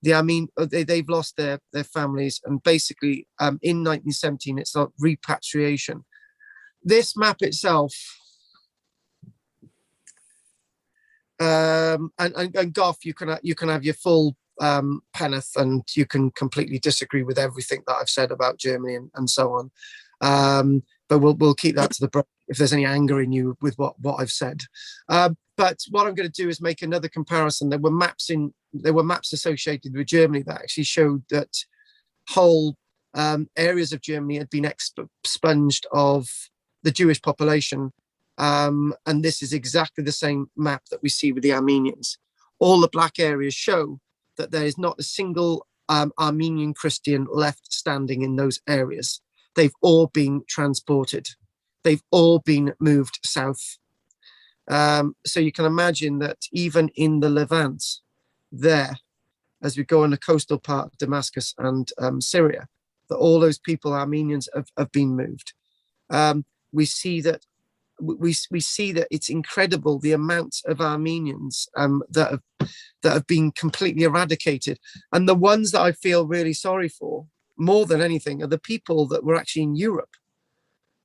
They've lost their families, and basically in 1917 it's not repatriation. This map itself, and Goff, you can have your full penneth, and you can completely disagree with everything that I've said about Germany and so on. But we'll keep that to the break if there's any anger in you with what I've said. But what I'm going to do is make another comparison. There were maps associated with Germany that actually showed that whole areas of Germany had been expunged of the Jewish population. And this is exactly the same map that we see with the Armenians. All the black areas show that there is not a single Armenian Christian left standing in those areas. They've all been transported. They've all been moved south. So you can imagine that even in the Levant there, as we go in the coastal part of Damascus and Syria, that all those people, Armenians, have been moved. We see that it's incredible the amount of Armenians that have been completely eradicated. And the ones that I feel really sorry for, more than anything, are the people that were actually in Europe,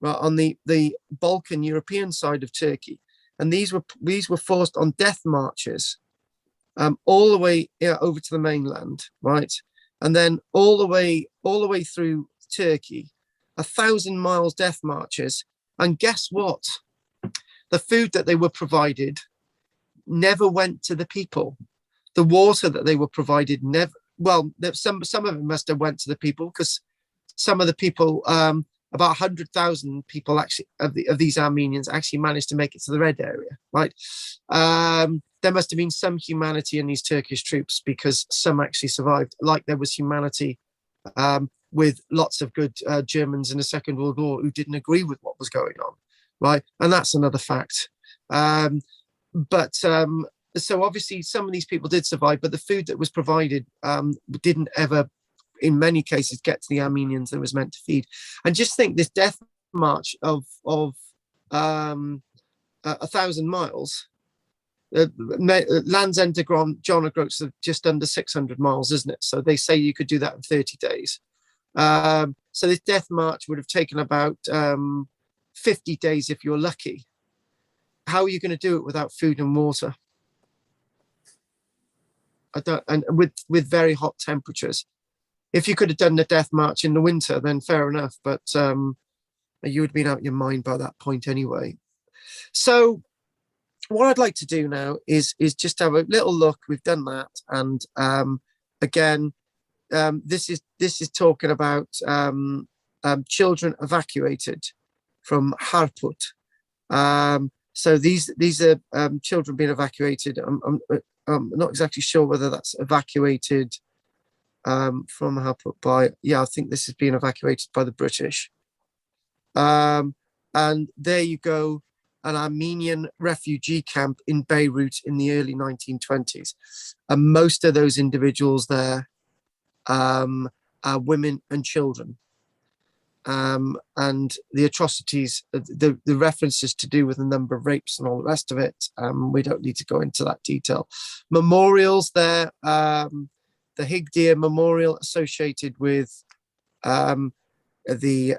right, on the Balkan European side of Turkey. And these were forced on death marches all the way over to the mainland, right? And then all the way through Turkey, 1,000 miles death marches. And guess what? The food that they were provided never went to the people. The water that they were provided never. Well, some of it must have went to the people, because some of the people, about 100,000 people actually of these Armenians actually managed to make it to the red area, right? There must have been some humanity in these Turkish troops, because some actually survived, like there was humanity with lots of good Germans in the Second World War who didn't agree with what was going on, right? And that's another fact. So obviously some of these people did survive, but the food that was provided didn't ever, in many cases, get to the Armenians that it was meant to feed. And just think, this death march of 1,000 miles, Land's End to John O'Groats are just under 600 miles, isn't it? So they say you could do that in 30 days. So this death march would have taken about 50 days if you're lucky. How are you going to do it without food and water? And with very hot temperatures. If you could have done the death march in the winter, then fair enough. But you would have been out of your mind by that point anyway. So what I'd like to do now is just have a little look. We've done that, and again, this is talking about children evacuated from Harput. So these are children being evacuated. I'm not exactly sure whether that's evacuated from Harput by. Yeah, I think this is being evacuated by the British. And there you go. An Armenian refugee camp in Beirut in the early 1920s. And most of those individuals there are women and children. And the atrocities, the references to do with a number of rapes and all the rest of it, we don't need to go into that detail. Memorials there, the Higdeer Memorial associated with the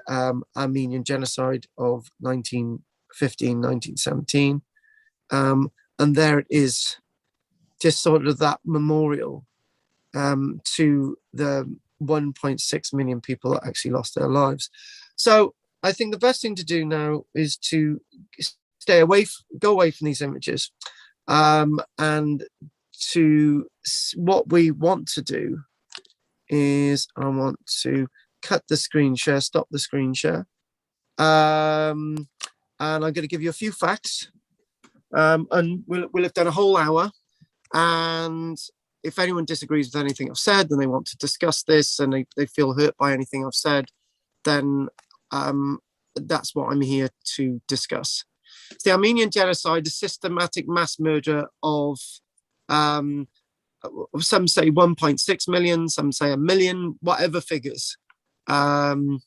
Armenian genocide of 1915, 1917. And there it is, just sort of that memorial to the 1.6 million people that actually lost their lives. So I think the best thing to do now is to go away from these images, and to what we want to do is I want to cut the screen share, stop the screen share, and I'm going to give you a few facts, and we'll have done a whole hour. And if anyone disagrees with anything I've said, then they want to discuss this and they feel hurt by anything I've said, then that's what I'm here to discuss. It's the Armenian genocide, the systematic mass murder of some say 1.6 million, some say 1 million, whatever figures. So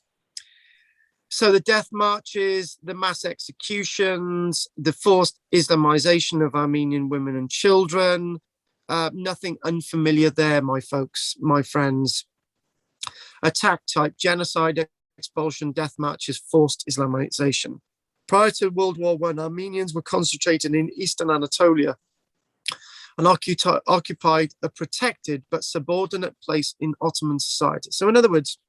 the death marches, the mass executions, the forced Islamization of Armenian women and children, nothing unfamiliar there, my folks, my friends. Attack type genocide, expulsion, death marches, forced Islamization. Prior to World War I, Armenians were concentrated in eastern Anatolia and occupied a protected but subordinate place in Ottoman society. So in other words,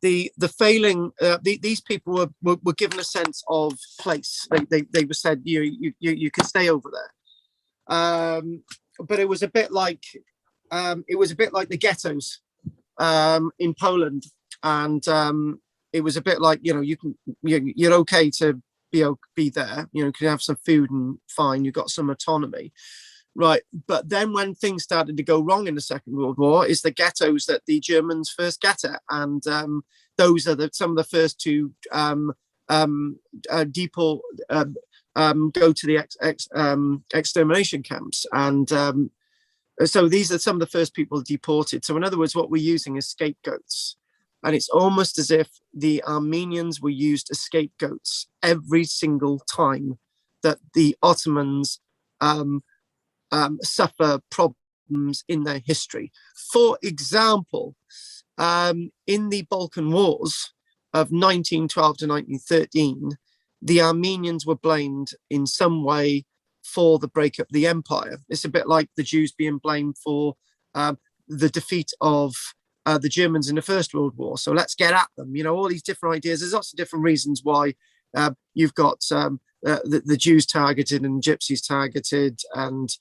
the failing, these people were given a sense of place. They were said, you can stay over there. But it was a bit like the ghettos in Poland, and it was a bit like, you're okay to be there. You can have some food and fine. You've got some autonomy. Right, but then when things started to go wrong in the Second World War, is the ghettos that the Germans first get at, and those are some of the first to go to the extermination camps, and so these are some of the first people deported. So in other words, what we're using is scapegoats, and it's almost as if the Armenians were used as scapegoats every single time that the Ottomans suffer problems in their history. For example, in the Balkan Wars of 1912 to 1913, the Armenians were blamed in some way for the breakup of the empire. It's a bit like the Jews being blamed for the defeat of the Germans in the First World War. So let's get at them. All these different ideas. There's lots of different reasons why you've got the Jews targeted and Gypsies targeted, and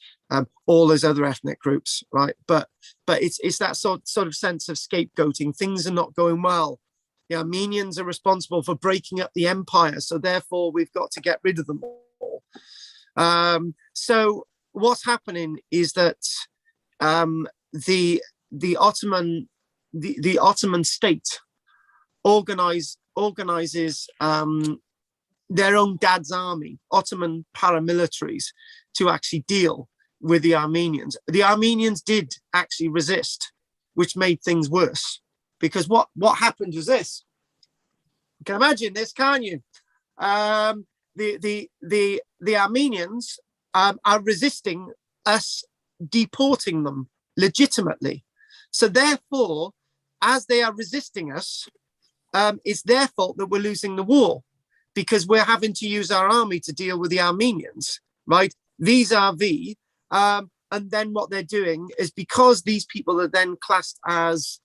all those other ethnic groups, right? But it's that sort of sense of scapegoating. Things are not going well. The Armenians are responsible for breaking up the empire, so therefore we've got to get rid of them all. So what's happening is that the Ottoman state organizes their own dad's army, Ottoman paramilitaries, to actually deal with the Armenians. The Armenians did actually resist, which made things worse, because what happened was this. You can imagine this, can't you? the Armenians are resisting us deporting them legitimately. So therefore, as they are resisting us, it's their fault that we're losing the war, because we're having to use our army to deal with the Armenians, right? Vis-a-vis. And then what they're doing is, because these people are then classed as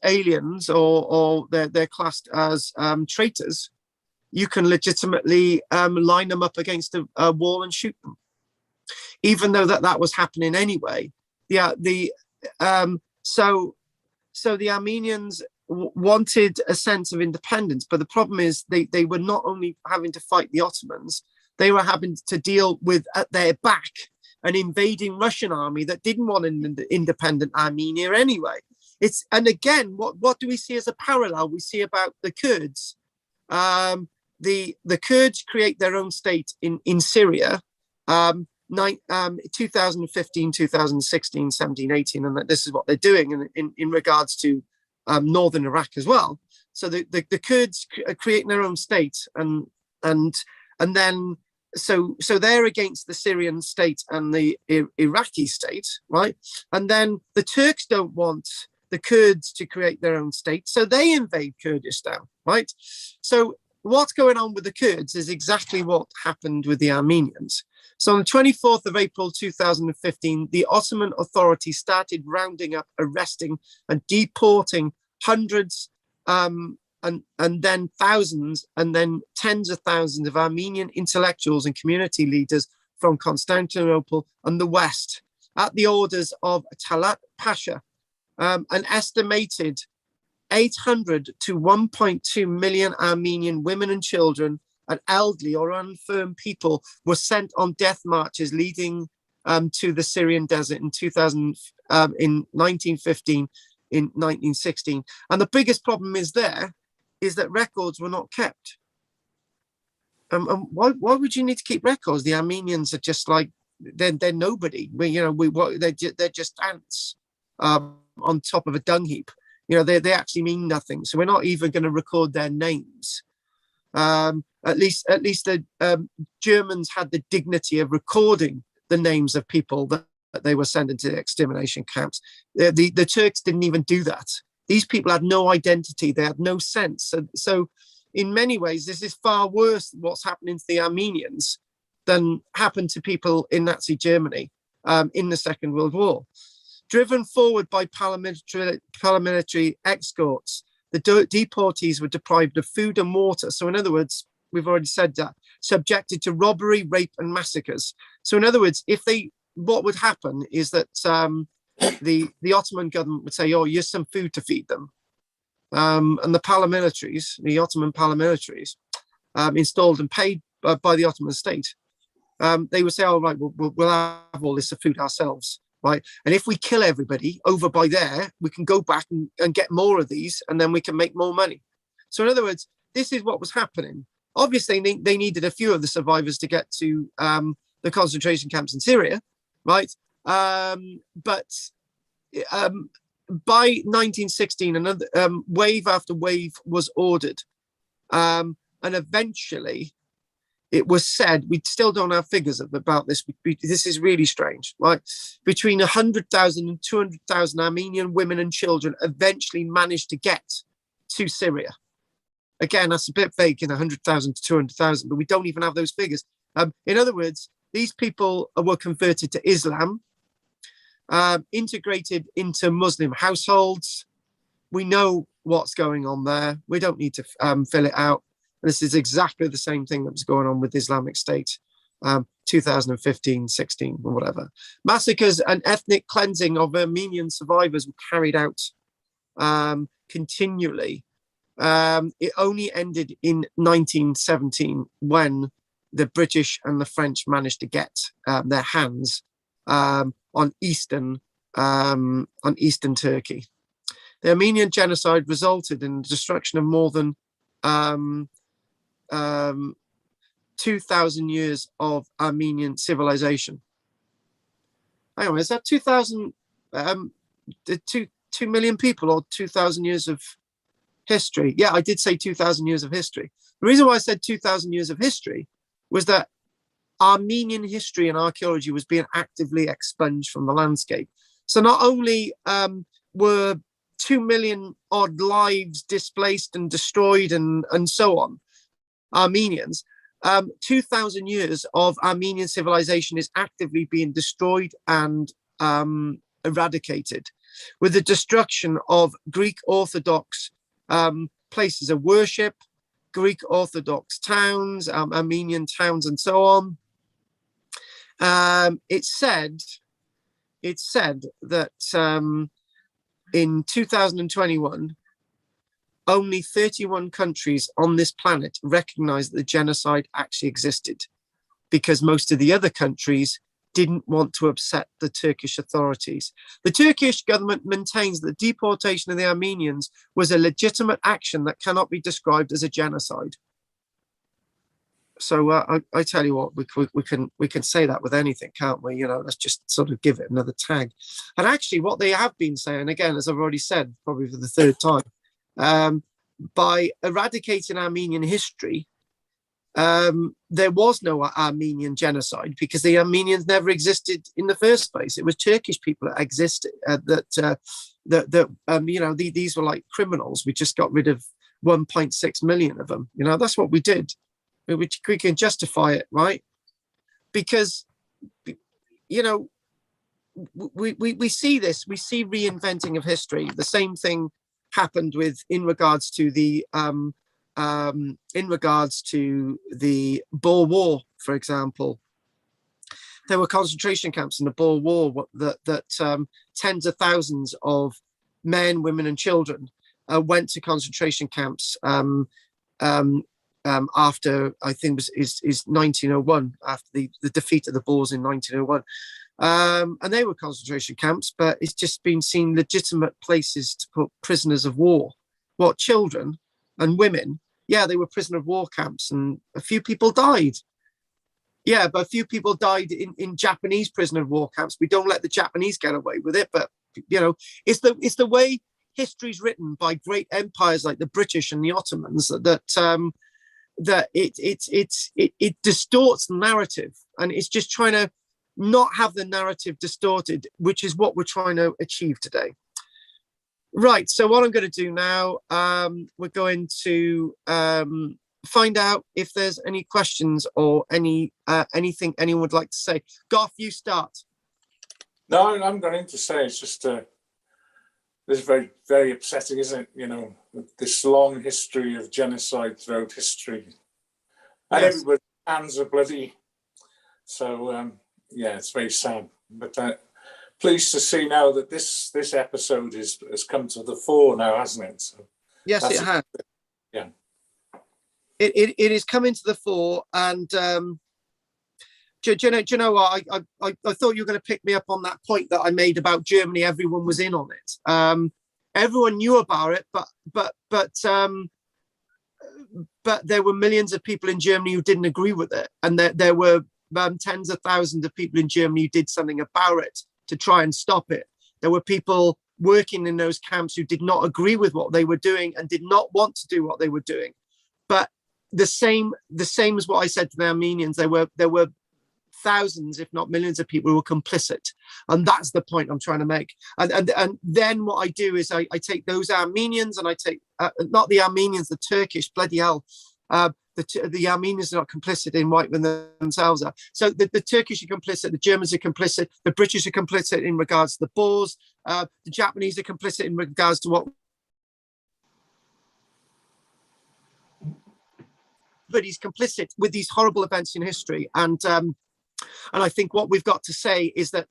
aliens, or they're classed as traitors, you can legitimately line them up against a wall and shoot them, even though that was happening anyway. So the Armenians wanted a sense of independence, but the problem is they were not only having to fight the Ottomans, they were having to deal with, at their back, an invading Russian army that didn't want an independent Armenia anyway. And again, what do we see as a parallel? We see about the Kurds. The Kurds create their own state in Syria, 2015, 2016, 17, 18, and this is what they're doing in regards to northern Iraq as well. So the Kurds are creating their own state, and then so they're against the Syrian state and the Iraqi state, right? And then the Turks don't want the Kurds to create their own state, so they invade Kurdistan, right? So what's going on with the Kurds is exactly what happened with the Armenians. So on the 24th of April 2015, the Ottoman authorities started rounding up, arresting and deporting hundreds and then thousands and then tens of thousands of Armenian intellectuals and community leaders from Constantinople and the West at the orders of Talat Pasha. An estimated 800 to 1.2 million Armenian women and children and elderly or infirm people were sent on death marches leading to the Syrian desert in 1915, in 1916. And the biggest problem is that records were not kept. And why would you need to keep records? The Armenians are just like, they're nobody. They're just ants on top of a dung heap. They actually mean nothing. So we're not even going to record their names. At least the Germans had the dignity of recording the names of people that they were sent into the extermination camps. The Turks didn't even do that. These people had no identity. They had no sense. So in many ways, this is far worse what's happening to the Armenians than happened to people in Nazi Germany in the Second World War. Driven forward by paramilitary escorts, the deportees were deprived of food and water. So in other words, we've already said that, subjected to robbery, rape and massacres. So in other words, what would happen is that the Ottoman government would say, oh, here's some food to feed them. And the Ottoman paramilitaries, installed and paid by the Ottoman state, they would say, oh, right, we'll have all this food ourselves. Right. And if we kill everybody over by there, we can go back and get more of these, and then we can make more money. So in other words, this is what was happening. Obviously, they needed a few of the survivors to get to the concentration camps in Syria. Right. But by 1916, another wave after wave was ordered. And eventually, it was said, we still don't have figures about this. This is really strange, right? Between 100,000 and 200,000 Armenian women and children eventually managed to get to Syria. Again, that's a bit vague, 100,000 to 200,000, but we don't even have those figures. In other words, these people were converted to Islam, integrated into Muslim households. We know what's going on there. We don't need to fill it out. This is exactly the same thing that was going on with Islamic State, 2015, 16, or whatever. Massacres and ethnic cleansing of Armenian survivors were carried out continually. It only ended in 1917 when the British and the French managed to get their hands on eastern Turkey. The Armenian genocide resulted in the destruction of more than 2,000 years of Armenian civilization. Hang on, is that 2,000, 2 million people, or 2,000 years of history. Yeah, I did say 2,000 years of history. The reason why I said 2,000 years of history was that Armenian history and archaeology was being actively expunged from the landscape. So not only were 2 million odd lives displaced and destroyed and so on, Armenians, 2,000 years of Armenian civilization is actively being destroyed and eradicated, with the destruction of Greek Orthodox places of worship, Greek Orthodox towns, Armenian towns, and so on. It's said that in 2021, only 31 countries on this planet recognized that the genocide actually existed, because most of the other countries didn't want to upset the Turkish authorities. The Turkish government maintains that the deportation of the Armenians was a legitimate action that cannot be described as a genocide. So I tell you what, we can say that with anything, can't we? You know, let's just sort of give it another tag. And actually, what they have been saying, again, as I've already said, probably for the third time, by eradicating Armenian history, there was no Armenian genocide, because the Armenians never existed in the first place. It was Turkish people that existed. You know, these were like criminals. We just got rid of 1.6 million of them. You know, that's what we did. We can justify it, right? Because, you know, we see this. We see reinventing of history. The same thing happened in regards to the Boer War, for example. There were concentration camps in the Boer War that tens of thousands of men, women, and children went to concentration camps after, I think is 1901, after the defeat of the Boers in 1901. And they were concentration camps, but it's just been seen legitimate places to put prisoners of war. What, children and women? Yeah, they were prisoner of war camps, and a few people died. Yeah, but a few people died in Japanese prisoner of war camps. We don't let the Japanese get away with it, but you know, it's the way history's written by great empires like the British and the Ottomans that it distorts the narrative, and it's just trying to not have the narrative distorted, which is what we're trying to achieve today. Right, so what I'm going to do now, we're going to find out if there's any questions or anything anyone would like to say. Garth, you start. No, I'm going to say it's just it's very, very upsetting, isn't it? You know, this long history of genocide throughout history, and Yes. everybody's hands are bloody. So yeah, it's very sad. But pleased to see now that this episode has come to the fore now, hasn't it? So Yes, it has. Yeah. It is coming to the fore, and do you know what? I thought you were going to pick me up on that point that I made about Germany. Everyone was in on it. Everyone knew about it, but there were millions of people in Germany who didn't agree with it, and there were tens of thousands of people in Germany who did something about it to try and stop it. There were people working in those camps who did not agree with what they were doing and did not want to do what they were doing. But the same as what I said to the Armenians, there were thousands, if not millions of people who were complicit. And that's the point I'm trying to make. And then what I do is I take those Armenians, and I take, not the Armenians, the Turkish, bloody hell. The Armenians are not complicit in wiping themselves out. So the Turkish are complicit, the Germans are complicit, the British are complicit in regards to the Boers, the Japanese are complicit in regards to what. But he's complicit with these horrible events in history. And I think what we've got to say is that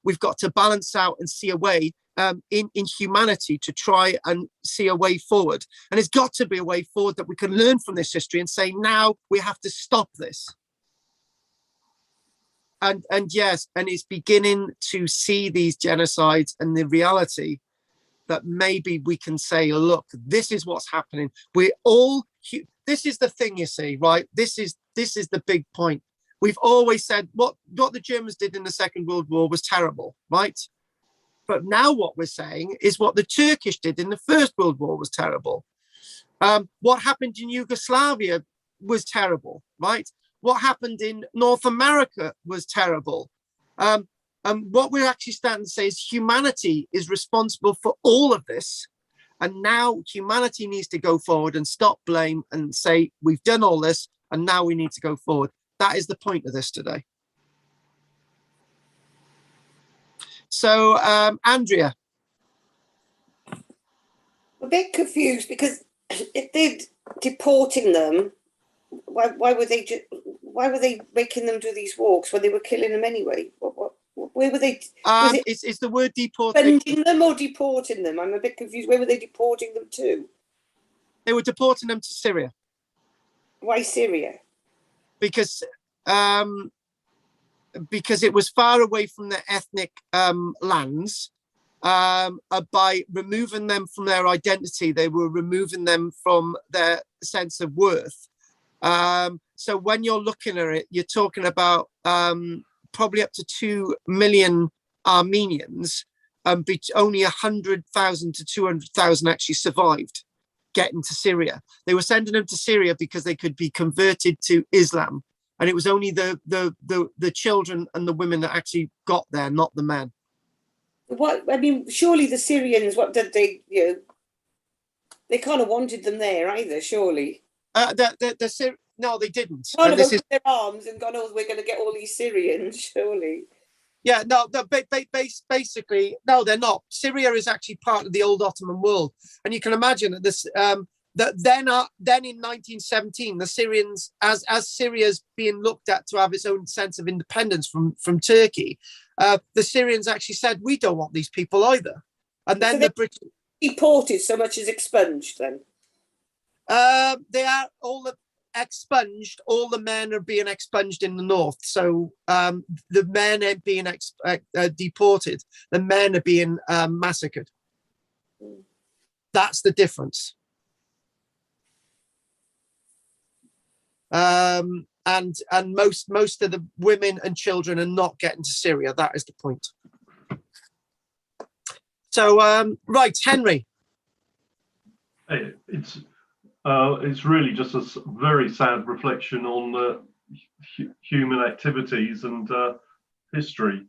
we've got to balance out and see a way in humanity to try and see a way forward. And it's got to be a way forward that we can learn from this history and say, now we have to stop this. And yes, and it's beginning to see these genocides and the reality that maybe we can say, look, this is what's happening. We're all, this is the thing, you see, right? This is the big point. We've always said what the Germans did in the Second World War was terrible, right? But now what we're saying is what the Turkish did in the First World War was terrible. What happened in Yugoslavia was terrible, right? What happened in North America was terrible. What we're actually starting to say is humanity is responsible for all of this. And now humanity needs to go forward and stop blame and say, we've done all this and now we need to go forward. That is the point of this today. So, Andrea. I'm a bit confused because if they're deporting them, why were they making them do these walks when they were killing them anyway? Where were they? It's the word deported. Sending them or deporting them? I'm a bit confused. Where were they deporting them to? They were deporting them to Syria. Why Syria? Because it was far away from their ethnic lands. By removing them from their identity, they were removing them from their sense of worth. So when you're looking at it, you're talking about probably up to 2 million Armenians, only 100,000 to 200,000 actually survived getting to Syria. They were sending them to Syria because they could be converted to Islam. And it was only the children and the women that actually got there, not the men. What, I mean, surely the Syrians, what did they, they kind of wanted them there either, surely. No, they didn't. Kind of opened their arms and gone, oh, we're going to get all these Syrians, surely. Yeah, no, basically, no, they're not. Syria is actually part of the old Ottoman world. And you can imagine that this, that then in 1917, the Syrians, as Syria's being looked at to have its own sense of independence from Turkey, the Syrians actually said, we don't want these people either. And then so the British deported so much as expunged then? They are all expunged. All the men are being expunged in the north. So the men aren't being deported. The men are being massacred. That's the difference. And most of the women and children are not getting to Syria. That is the point. So right, Henry. Hey, it's really just a very sad reflection on human activities and history,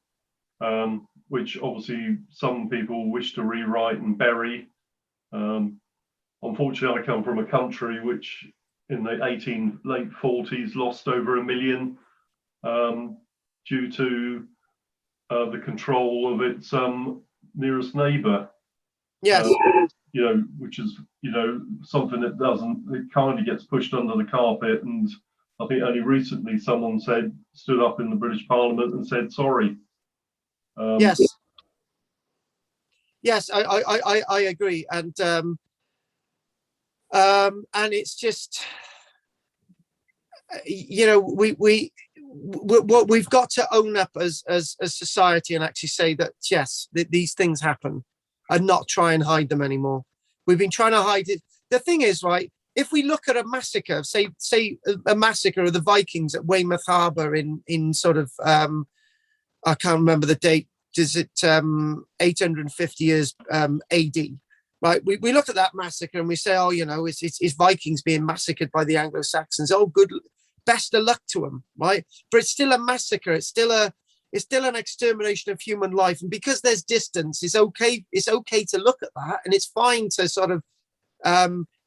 which obviously some people wish to rewrite and bury. Unfortunately, I come from a country which in the late 40s lost over 1 million due to the control of its nearest neighbour. Yes. Which is, something that it kind of gets pushed under the carpet. And I think only recently someone stood up in the British Parliament and said sorry. Yes. Yes, I agree. And it's just, we've got to own up as a society and actually say that, yes, these things happen and not try and hide them anymore. We've been trying to hide it. The thing is, right, if we look at a massacre, say a massacre of the Vikings at Weymouth Harbour in sort of, I can't remember the date, is it 850 years AD, right? We look at that massacre and we say, oh, it's Vikings being massacred by the Anglo-Saxons. Oh, good, best of luck to them, right? But it's still a massacre. It's still an extermination of human life. And because there's distance, it's okay to look at that, and it's fine to sort of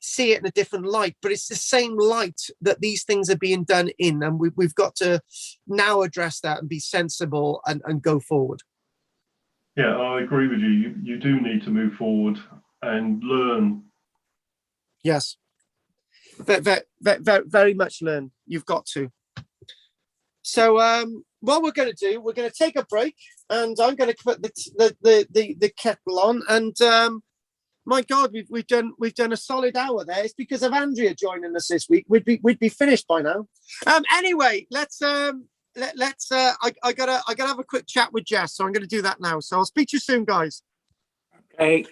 see it in a different light, but it's the same light that these things are being done in, and we've got to now address that and be sensible and go forward. Yeah, I agree with you. You do need to move forward and learn. Yes, very much learn. You've got to. So what we're going to do, we're going to take a break, and I'm going to put the kettle on. And my God, we've done a solid hour there. It's because of Andrea joining us this week. We'd be finished by now. Anyway, let's I gotta have a quick chat with Jess, so I'm going to do that now. So I'll speak to you soon, guys. Okay.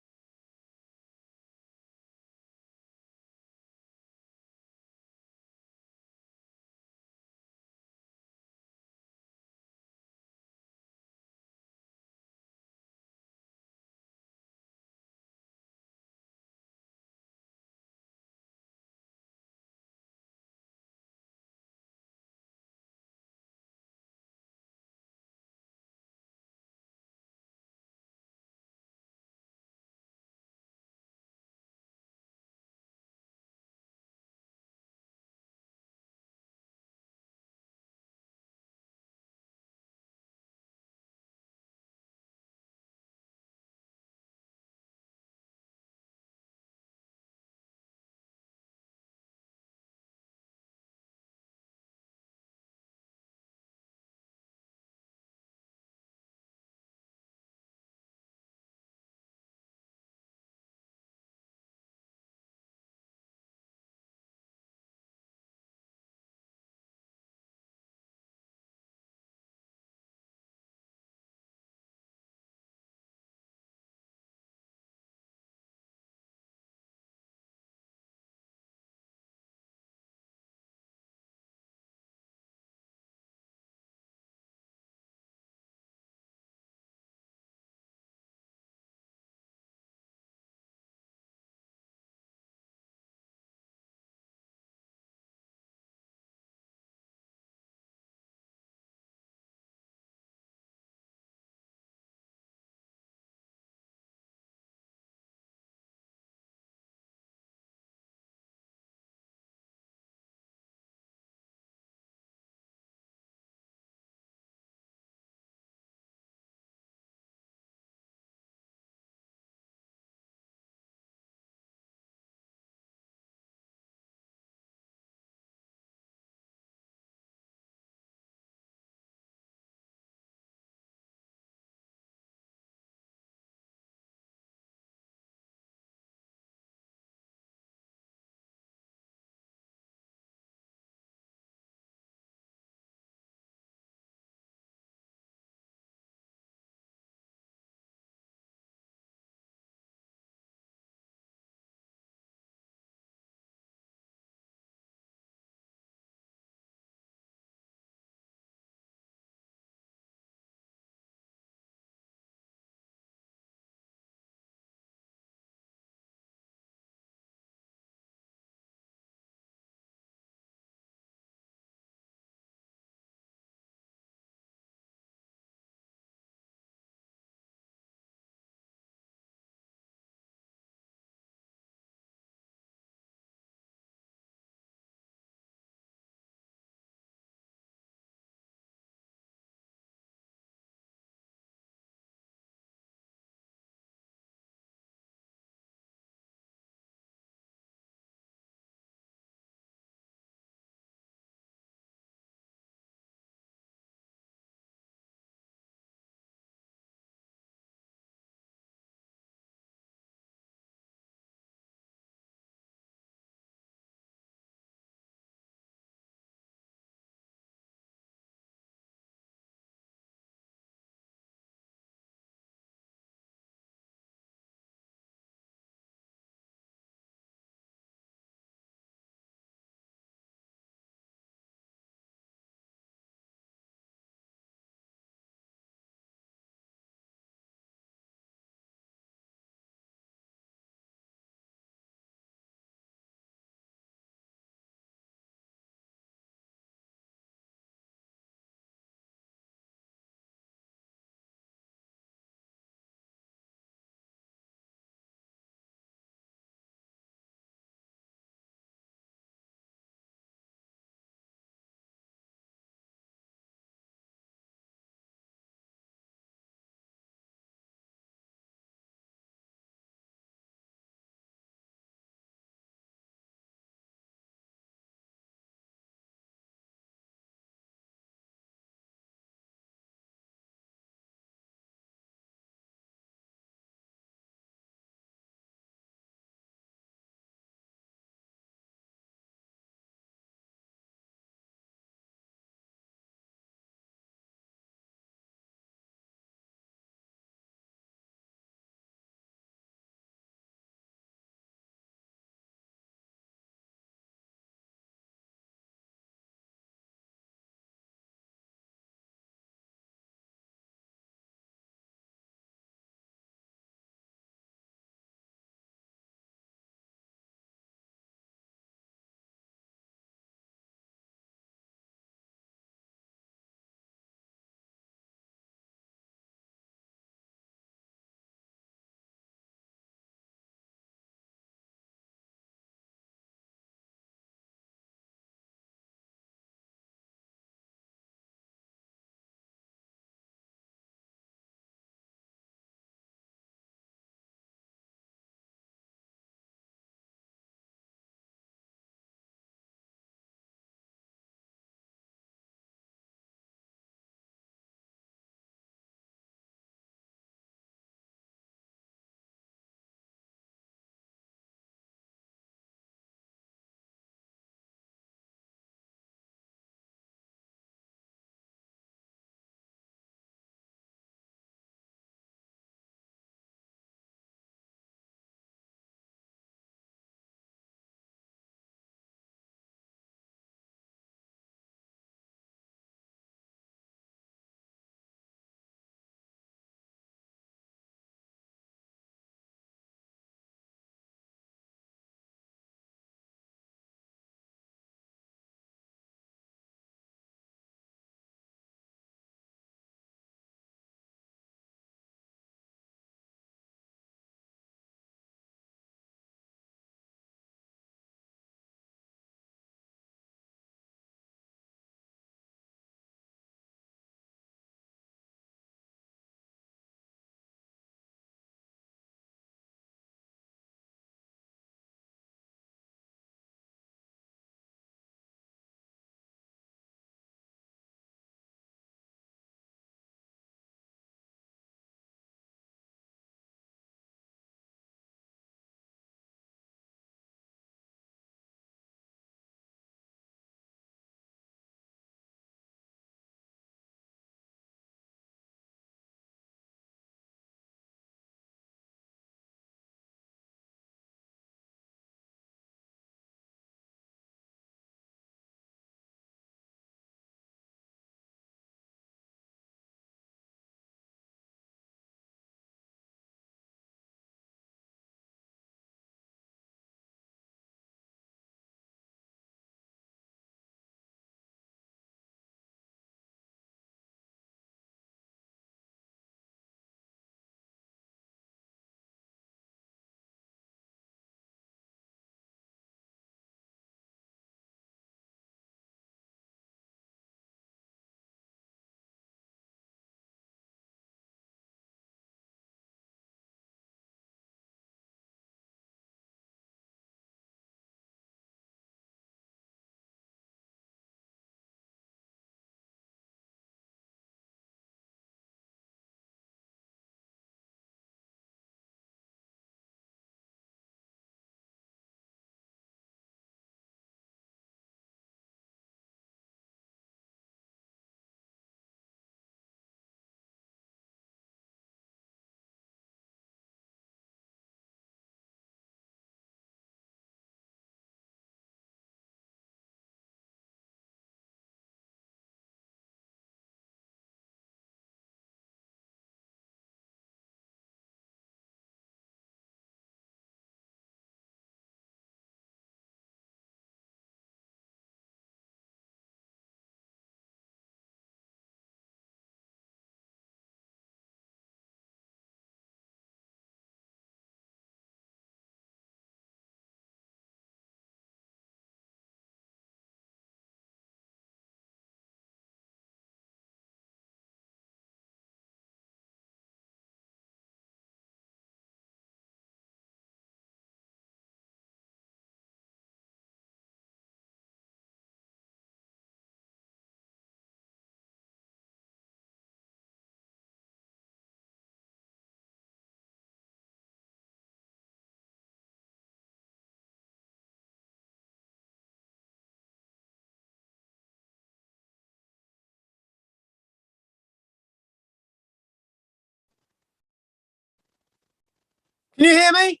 Can you hear me?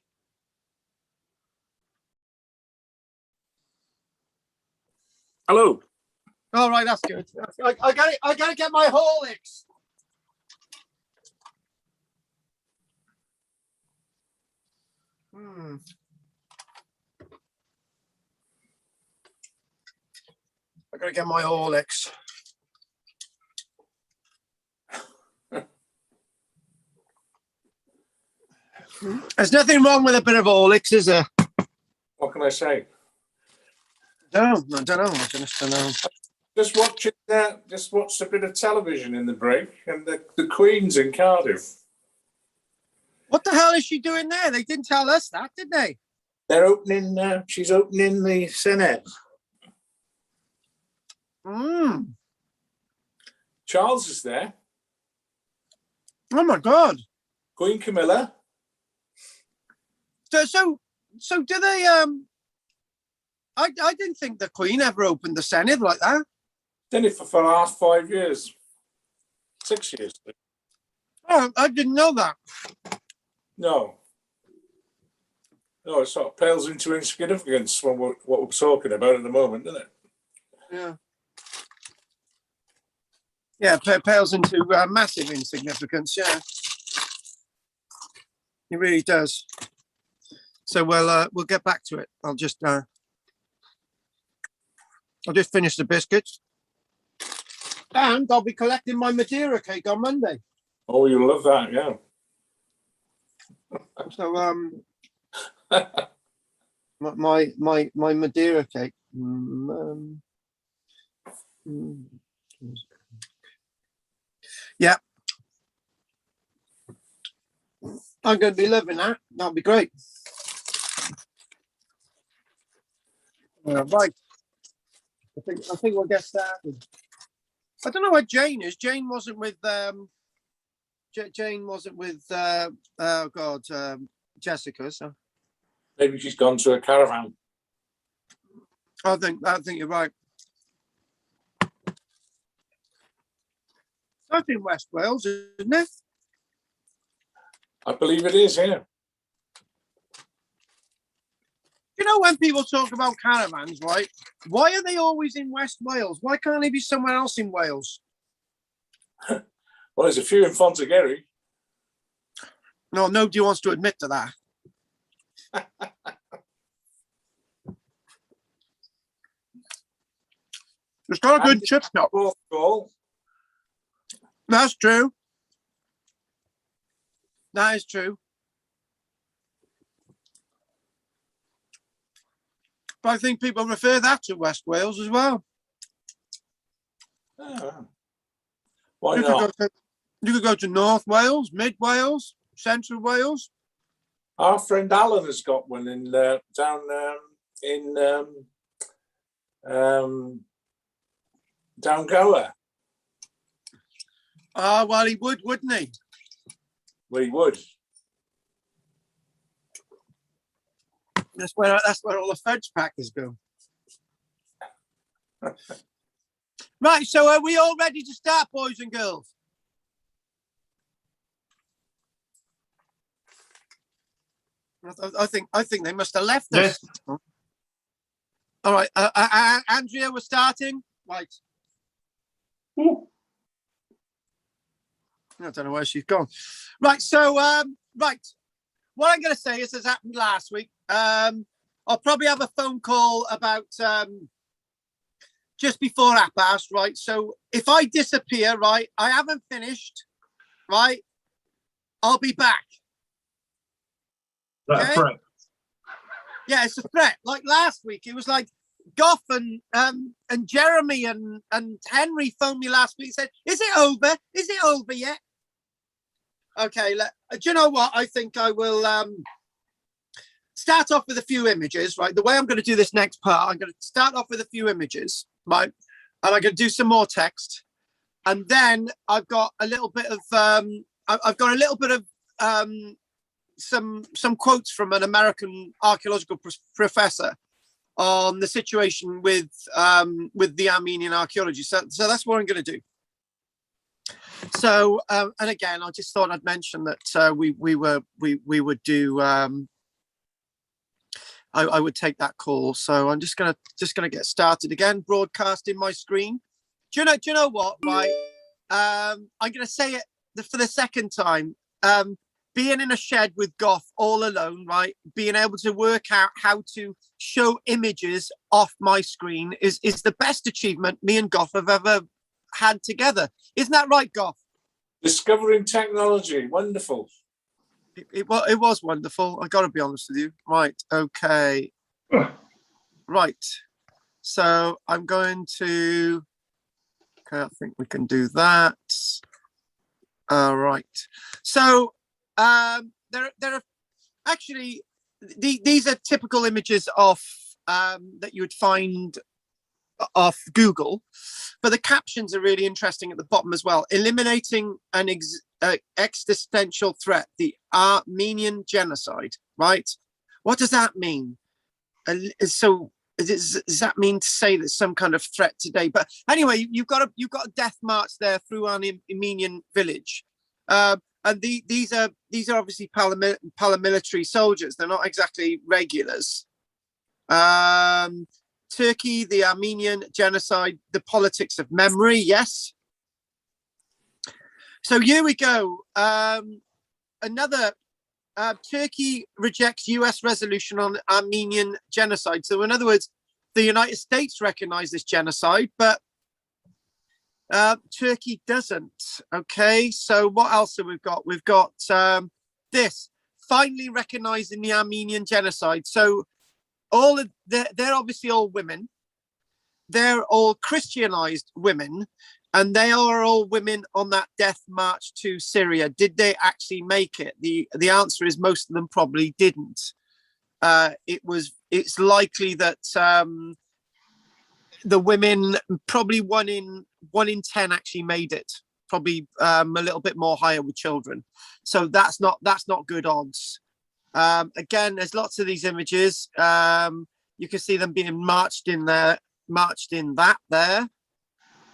Hello. All right, that's good. I got it. I gotta get my Horlicks. I gotta get my Horlicks. There's nothing wrong with a bit of Horlicks, is there? What can I say? I don't know. I just don't know. Just watched a bit of television in the break, and the Queen's in Cardiff. What the hell is she doing there? They didn't tell us that, did they? They're opening. She's opening the Senate. Charles is there. Oh my God. Queen Camilla. So do they? I didn't think the Queen ever opened the Senate like that. Done it for the last 5 years, 6 years. Oh, I didn't know that. No, it sort of pales into insignificance from what we're talking about at the moment, doesn't it? Yeah. Yeah, pales into massive insignificance. Yeah, it really does. So we'll get back to it. I'll just finish the biscuits, and I'll be collecting my Madeira cake on Monday. Oh, you'll love that, yeah. So my Madeira cake. Yeah, I'm going to be loving that. That'll be great. Right. I think we'll get started. I don't know where Jane is. Jane wasn't with oh God, Jessica. So Maybe she's gone to a caravan. I think you're right. That's in West Wales, isn't it? I believe it is, yeah. You know, when people talk about caravans, right? Why are they always in West Wales? Why can't they be somewhere else in Wales? Well, there's a few in Fontagueri. No, nobody wants to admit to that. It's got a good chip shop. That's true. That is true. But I think people refer that to West Wales as well. Why not? You could go to North Wales, Mid Wales, Central Wales. Our friend Alan has got one in down in down Goa. Well, he would, wouldn't he? Well, he would. That's where all the fudge packers go. Right, so are we all ready to start, boys and girls? I think they must have left us. Yes. All right, Andrea, we're starting. Right. Ooh. I don't know where she's gone. Right, so right. What I'm going to say is, as happened last week, I'll probably have a phone call about just before Apas, right? So if I disappear, right, I haven't finished, right? I'll be back. That's Okay? correct. Yeah, it's a threat. Like last week, it was like Goff and Jeremy and Henry phoned me last week and said, "Is it over? Is it over yet?" Okay, do you know what? I think I will start off with a few images, right? The way I'm going to do this next part, I'm going to start off with a few images, right? And I'm going to do some more text. And then I've got a little bit of, some quotes from an American archaeological professor on the situation with the Armenian archaeology. So that's what I'm going to do. So, and again, I just thought I'd mention that we would do. I would take that call. So I'm just gonna get started again, broadcasting my screen. Do you know what? Right, I'm gonna say it for the second time. Being in a shed with Goff all alone, right? Being able to work out how to show images off my screen is the best achievement me and Goff have ever had together. Isn't that right, Goff? Discovering technology, wonderful. It was wonderful. I got to be honest with you. Right. Okay. Right. So I'm going to. Okay, I think we can do that. All right. So there are actually these are typical images of that you would find off Google, but the captions are really interesting at the bottom as well. Eliminating an existential threat, the Armenian genocide, right? What does that mean? So does that mean to say there's some kind of threat today? But anyway, you've got a death march there through an Armenian village, and these are obviously paramilitary soldiers. They're not exactly regulars. Turkey, the Armenian genocide, the politics of memory. Yes. So here we go. Another Turkey rejects US resolution on Armenian genocide. So in other words, the United States recognize this genocide, but Turkey doesn't. Okay. So what else have we got? We've got this, finally recognizing the Armenian genocide. So they're obviously all women. They're all Christianized women, and they are all women on that death march to Syria. Did they actually make it? The answer is most of them probably didn't. It's likely that the women, probably one in 10 actually made it. Probably a little bit more higher with children. So that's not good odds. Again, there's lots of these images. You can see them being marched in that there.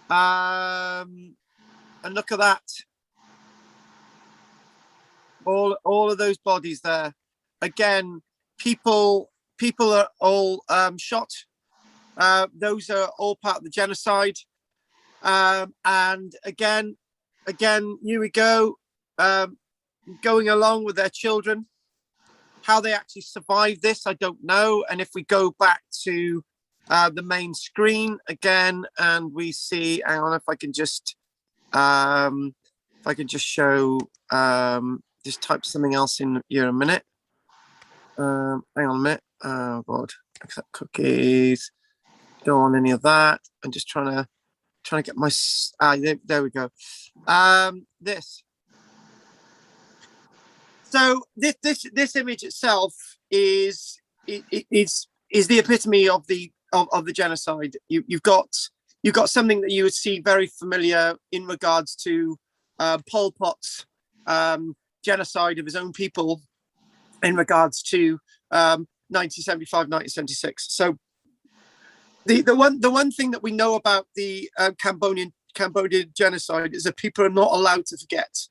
And look at that. All of those bodies there. Again, people are all shot. Those are all part of the genocide. And again, here we go, going along with their children. How they actually survived this, I don't know. And if we go back to the main screen again, and we see, hang on, if I can just show, just type something else in here a minute. Hang on a minute. Oh God, accept cookies. Don't want any of that. I'm just trying to get my. There we go. This. So this image itself is the epitome of the genocide. You've got something that you would see very familiar in regards to Pol Pot's genocide of his own people in regards to 1975, 1976. So the one thing that we know about the Cambodian genocide is that people are not allowed to forget.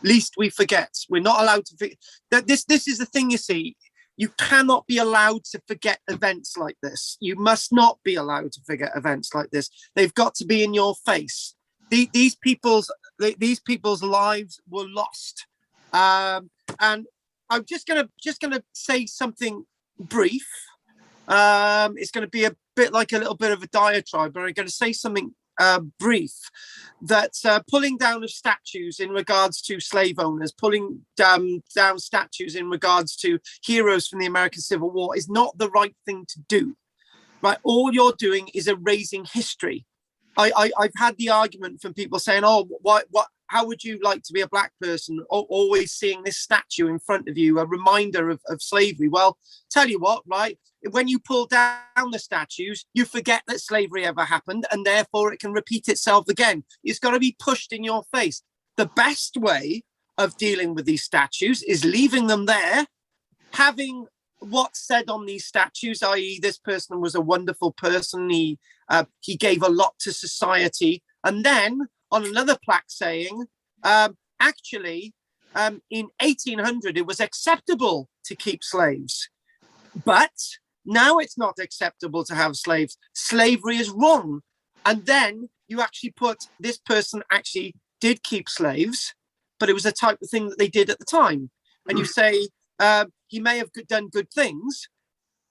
Least we forget. We're not allowed to forget. This is the thing, you see. You cannot be allowed to forget events like this. You must not be allowed to forget events like this. They've got to be in your face. These people's lives were lost. And I'm just gonna say something brief. It's going to be a bit like a little bit of a diatribe, but I'm going to say something brief. That pulling down of statues in regards to slave owners, pulling down statues in regards to heroes from the American Civil War is not the right thing to do. Right? All you're doing is erasing history. I've had the argument from people saying, "Oh, how would you like to be a black person? Always seeing this statue in front of you, a reminder of slavery." Well, tell you what, right? When you pull down the statues, you forget that slavery ever happened, and therefore it can repeat itself again. It's got to be pushed in your face. The best way of dealing with these statues is leaving them there, having what's said on these statues, i.e. this person was a wonderful person, he gave a lot to society, and then on another plaque saying, actually, in 1800, it was acceptable to keep slaves, but now it's not acceptable to have slaves. Slavery is wrong. And then you actually put, this person actually did keep slaves, but it was a type of thing that they did at the time. And you say, he may have done good things,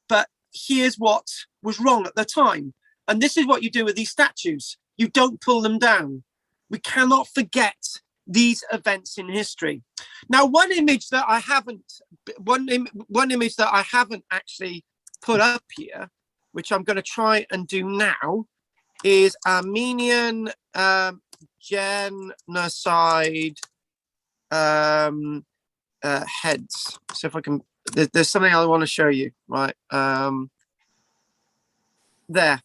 but here's what was wrong at the time. And this is what you do with these statues. You don't pull them down. We cannot forget these events in history. Now, one image that I haven't actually put up here, which I'm going to try and do now, is Armenian genocide heads. So if I can, there's something I want to show you, right? There.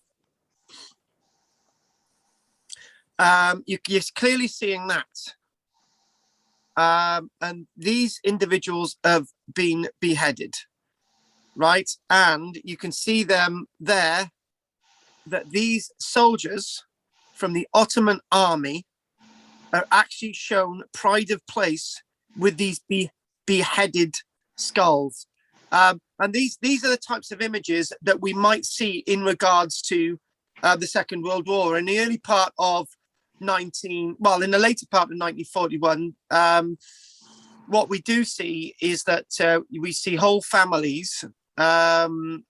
You're clearly seeing that. And these individuals have been beheaded, right? And you can see them there, that these soldiers from the Ottoman army are actually shown pride of place with these beheaded skulls. And these are the types of images that we might see in regards to the Second World War. In the early part of in the later part of 1941, what we do see is that we see whole families going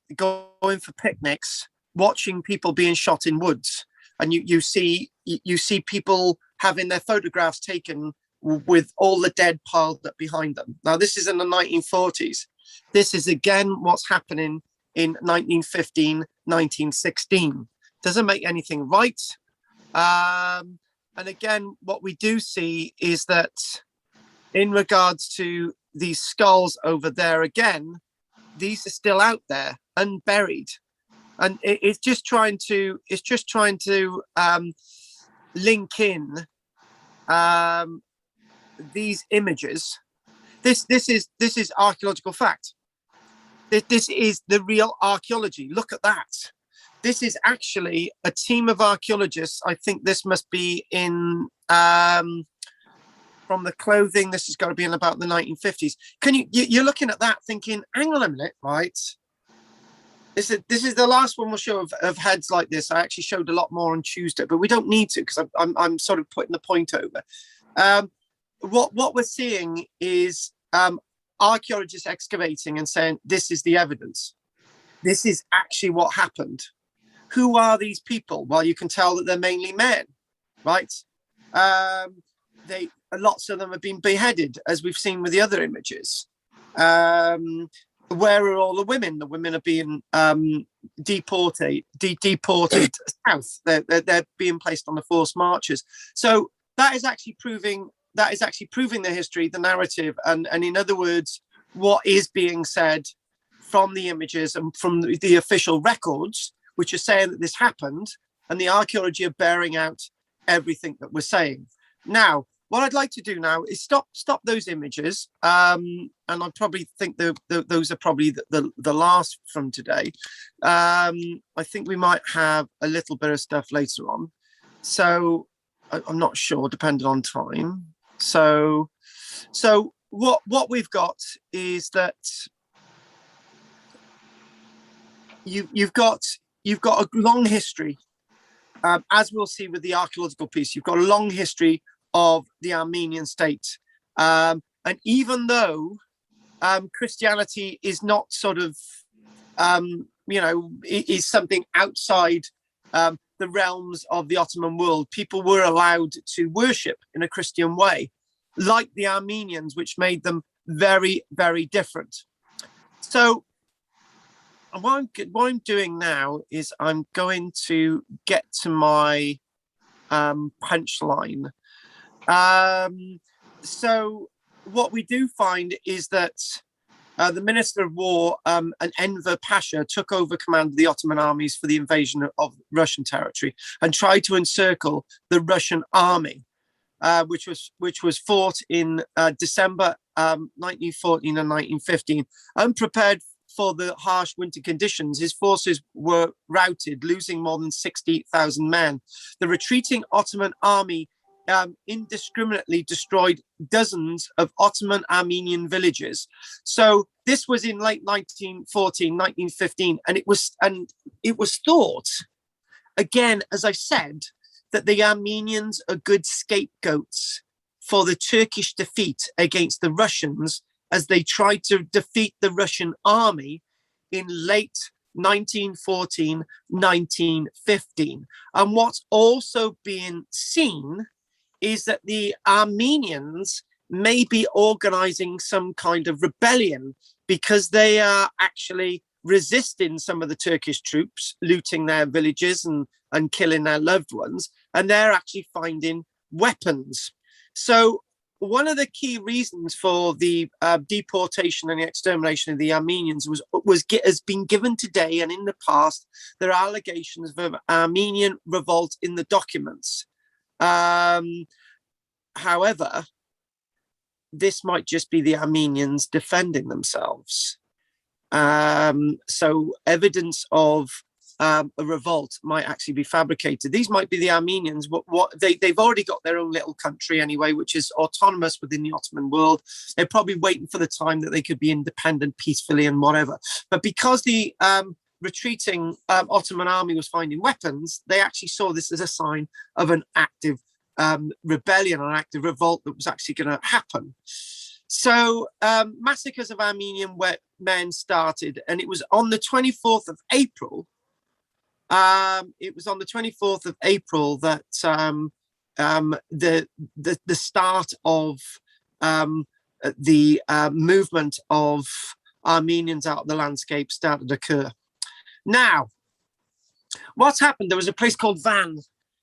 for picnics, watching people being shot in woods, and you see people having their photographs taken with all the dead piled up behind them. Now, this is in the 1940s. This is again what's happening in 1915, 1916. Doesn't make anything right. And again, what we do see is that in regards to these skulls over there, again, these are still out there, unburied. And it's just trying to link in these images. This is archaeological fact. This is the real archaeology. Look at that. This is actually a team of archaeologists. I think this must be in from the clothing. This has got to be in about the 1950s. You're looking at that thinking, hang on a minute, right? This is the last one we'll show of heads like this. I actually showed a lot more on Tuesday, but we don't need to because I'm sort of putting the point over. What we're seeing is archaeologists excavating and saying, this is the evidence. This is actually what happened. Who are these people? Well, you can tell that they're mainly men, right? Lots of them have been beheaded, as we've seen with the other images. Where are all the women? The women are being deported south. They're being placed on the forced marches. So that is actually proving the history, the narrative, and in other words, what is being said from the images and from the official records, which are saying that this happened, and the archaeology are bearing out everything that we're saying. Now, what I'd like to do now is stop those images, and I probably think those are probably the last from today. I think we might have a little bit of stuff later on, so I'm not sure, depending on time. So what we've got is that you've got a long history, as we'll see with the archaeological piece. You've got a long history of the Armenian state, and even though Christianity is not sort of is something outside the realms of the Ottoman world, people were allowed to worship in a Christian way, like the Armenians, which made them very, very different. So what I'm doing now is I'm going to get to my punchline. So what we do find is that the Minister of War, and Enver Pasha, took over command of the Ottoman armies for the invasion of Russian territory and tried to encircle the Russian army, which was fought in December 1914 and 1915. Unprepared for the harsh winter conditions, his forces were routed, losing more than 60,000 men. The retreating Ottoman army indiscriminately destroyed dozens of Ottoman Armenian villages. So this was in late 1914, 1915, and it was thought, again, as I said, that the Armenians are good scapegoats for the Turkish defeat against the Russians as they tried to defeat the Russian army in late 1914, 1915. And what's also being seen is that the Armenians may be organizing some kind of rebellion because they are actually resisting some of the Turkish troops, looting their villages and killing their loved ones, and they're actually finding weapons. So one of the key reasons for the deportation and the extermination of the Armenians has been given today, and in the past, there are allegations of Armenian revolt in the documents. However, this might just be the Armenians defending themselves. So evidence of a revolt might actually be fabricated. These might be the Armenians. They've already got their own little country anyway, which is autonomous within the Ottoman world. They're probably waiting for the time that they could be independent peacefully and whatever. But because the retreating Ottoman army was finding weapons, they actually saw this as a sign of an active rebellion, an active revolt that was actually going to happen. So massacres of Armenian men started, and it was on the 24th of April. It was on the 24th of April that the start of the movement of Armenians out of the landscape started to occur. Now, what's happened? There was a place called Van,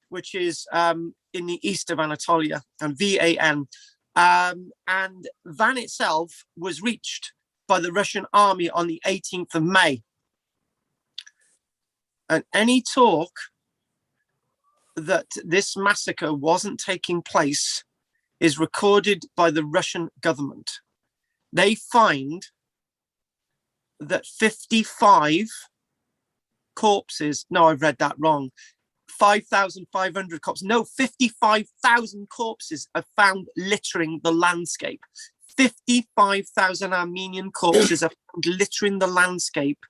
which is in the east of Anatolia, and VAN. And Van itself was reached by the Russian army on the 18th of May. And any talk that this massacre wasn't taking place is recorded by the Russian government. They find that 55 corpses, no, I've read that wrong, 5,500 corpses, no, 55,000 corpses are found littering the landscape. 55,000 Armenian corpses are found littering the landscape.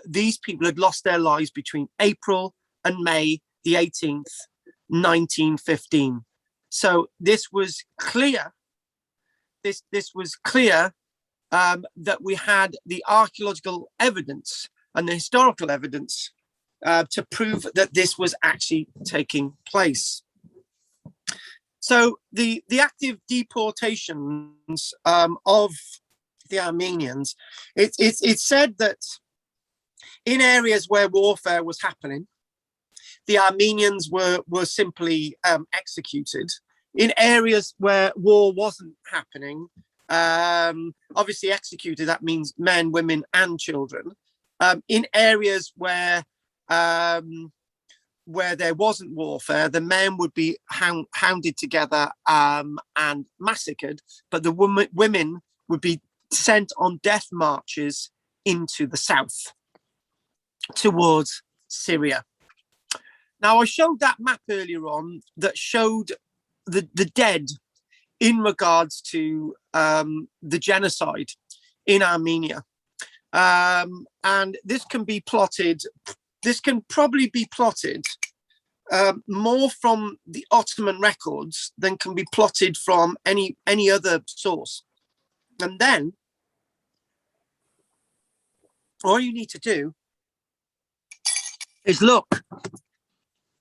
These people had lost their lives between April and May the 18th, 1915. So this was clear. This was clear that we had the archaeological evidence and the historical evidence to prove that this was actually taking place. So the active deportations of the Armenians, it's said that in areas where warfare was happening, the Armenians were simply executed. In areas where war wasn't happening, obviously executed, that means men, women, and children. In areas where there wasn't warfare, the men would be hounded together and massacred, but the women would be sent on death marches into the south towards Syria. Now, I showed that map earlier on that showed the dead in regards to the genocide in Armenia. And this can be plotted, this can probably be plotted more from the Ottoman records than can be plotted from any other source. And then all you need to do is look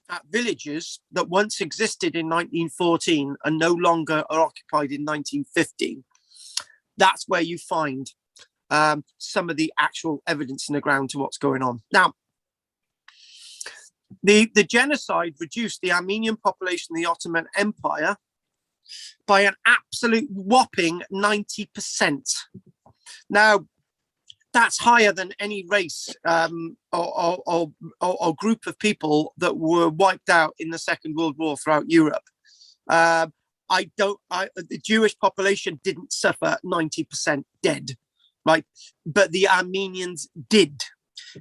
at villages that once existed in 1914 and no longer are occupied in 1915. That's where you find some of the actual evidence in the ground to what's going on. Now, the genocide reduced the Armenian population of the Ottoman Empire by an absolute whopping 90%. Now, that's higher than any race or group of people that were wiped out in the Second World War throughout Europe. The Jewish population didn't suffer 90% dead, right? But the Armenians did.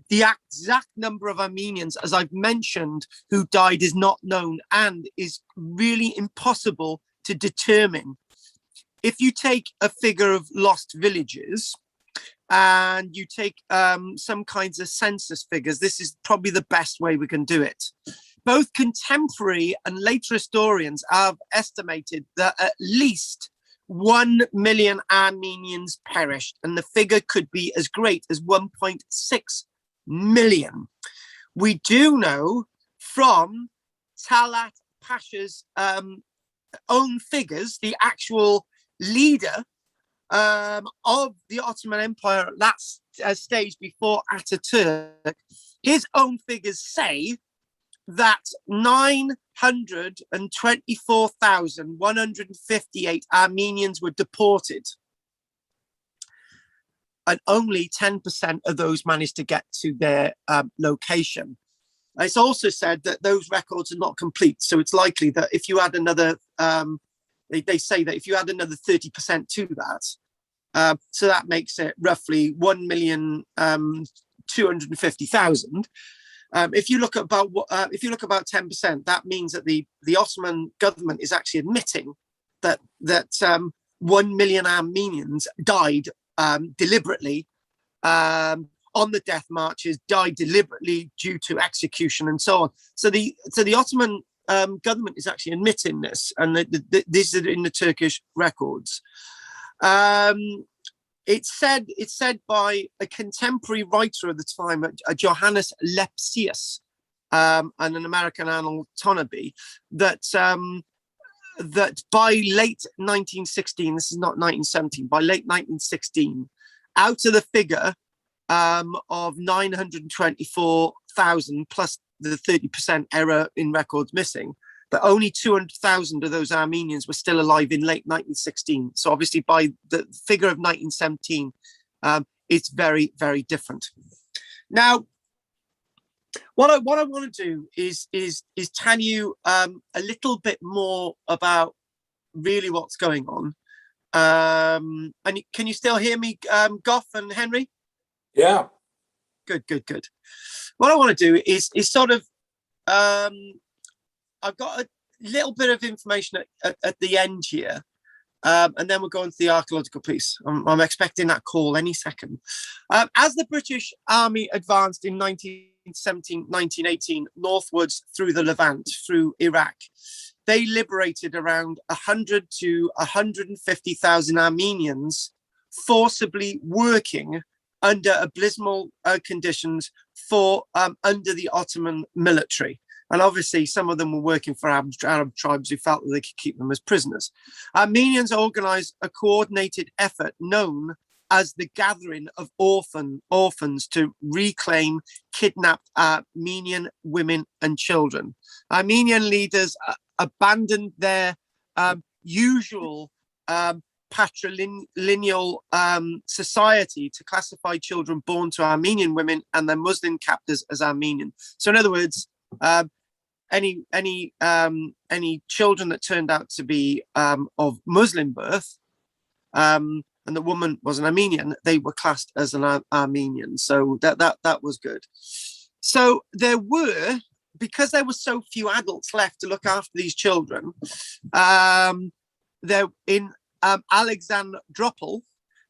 The exact number of Armenians, as I've mentioned, who died is not known and is really impossible to determine. If you take a figure of lost villages and you take some kinds of census figures, this is probably the best way we can do it. Both contemporary and later historians have estimated that at least 1 million Armenians perished, and the figure could be as great as 1.6 million. We do know from Talat Pasha's own figures, the actual leader of the Ottoman Empire at that stage before Ataturk, his own figures say that 924,158 Armenians were deported, and only 10% of those managed to get to their location. It's also said that those records are not complete, so it's likely that if you add another, they say that if you add another 30% to that, so that makes it roughly 1,250,000. If you look at about 10%, that means that the Ottoman government is actually admitting that 1 million Armenians died deliberately on the death marches, died deliberately due to execution and so on. So the Ottoman government is actually admitting this, and this is in the Turkish records. It's said by a contemporary writer of the time, Johannes Lepsius, and an American annal Tonaby, that by late 1916, this is not 1917, by late 1916, out of the figure of 924,000 plus the 30% error in records missing, that only 200,000 of those Armenians were still alive in late 1916. So obviously by the figure of 1917, it's very, very different. Now, what I want to do is tell you a little bit more about really what's going on. And can you still hear me, Goff and Henry? Yeah. Good. What I want to do is sort of, I've got a little bit of information at the end here, and then we'll go into the archaeological piece. I'm expecting that call any second. As the British Army advanced in 1917, 1918, northwards through the Levant, through Iraq, they liberated around 100 to 150,000 Armenians, forcibly working under abysmal conditions for under the Ottoman military. And obviously, some of them were working for Arab tribes who felt that they could keep them as prisoners. Armenians organized a coordinated effort known as the Gathering of Orphans to reclaim kidnapped Armenian women and children. Armenian leaders abandoned their usual patrilineal society to classify children born to Armenian women and their Muslim captors as Armenian. So in other words, any children that turned out to be of Muslim birth, and the woman was an Armenian, they were classed as an Armenian. So that was good. So there were, because there were so few adults left to look after these children, there in Alexandropol,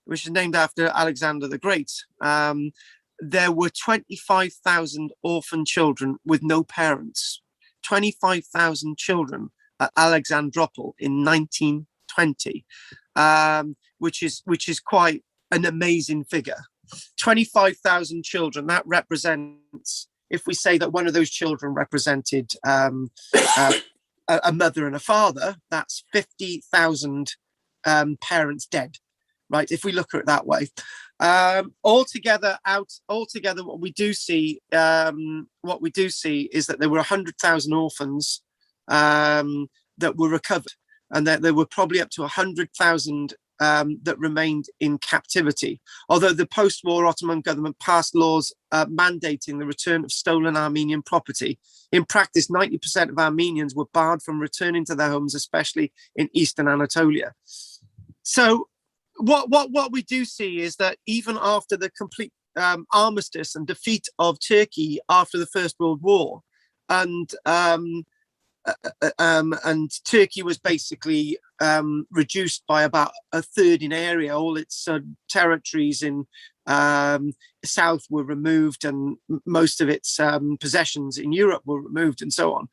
which is named after Alexander the Great, there were 25,000 orphan children with no parents. 25,000 children at Alexandropol in 1920, which is quite an amazing figure. 25,000 children, that represents, if we say that one of those children represented a mother and a father, that's 50,000 parents dead, right? If we look at it that way. Altogether, what we do see is that there were 100,000 orphans that were recovered, and that there were probably up to 100,000 that remained in captivity. Although the post-war Ottoman government passed laws mandating the return of stolen Armenian property, in practice, 90% of Armenians were barred from returning to their homes, especially in eastern Anatolia. So what we do see is that even after the complete armistice and defeat of Turkey after the First World War, and Turkey was basically reduced by about a third in area. All its territories in south were removed, and most of its possessions in Europe were removed, and so on.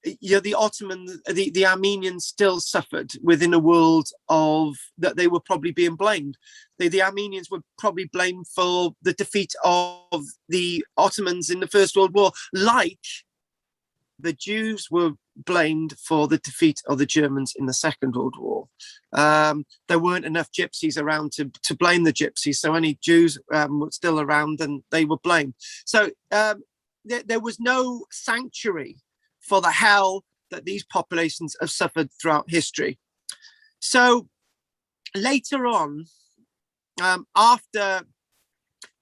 The Ottoman, the Armenians still suffered within a world of that they were probably being blamed. The Armenians were probably blamed for the defeat of the Ottomans in the First World War, like the Jews were blamed for the defeat of the Germans in the Second World War. There weren't enough gypsies around to blame the gypsies, so any Jews were still around and they were blamed. So there was no sanctuary for the hell that these populations have suffered throughout history. So later on, after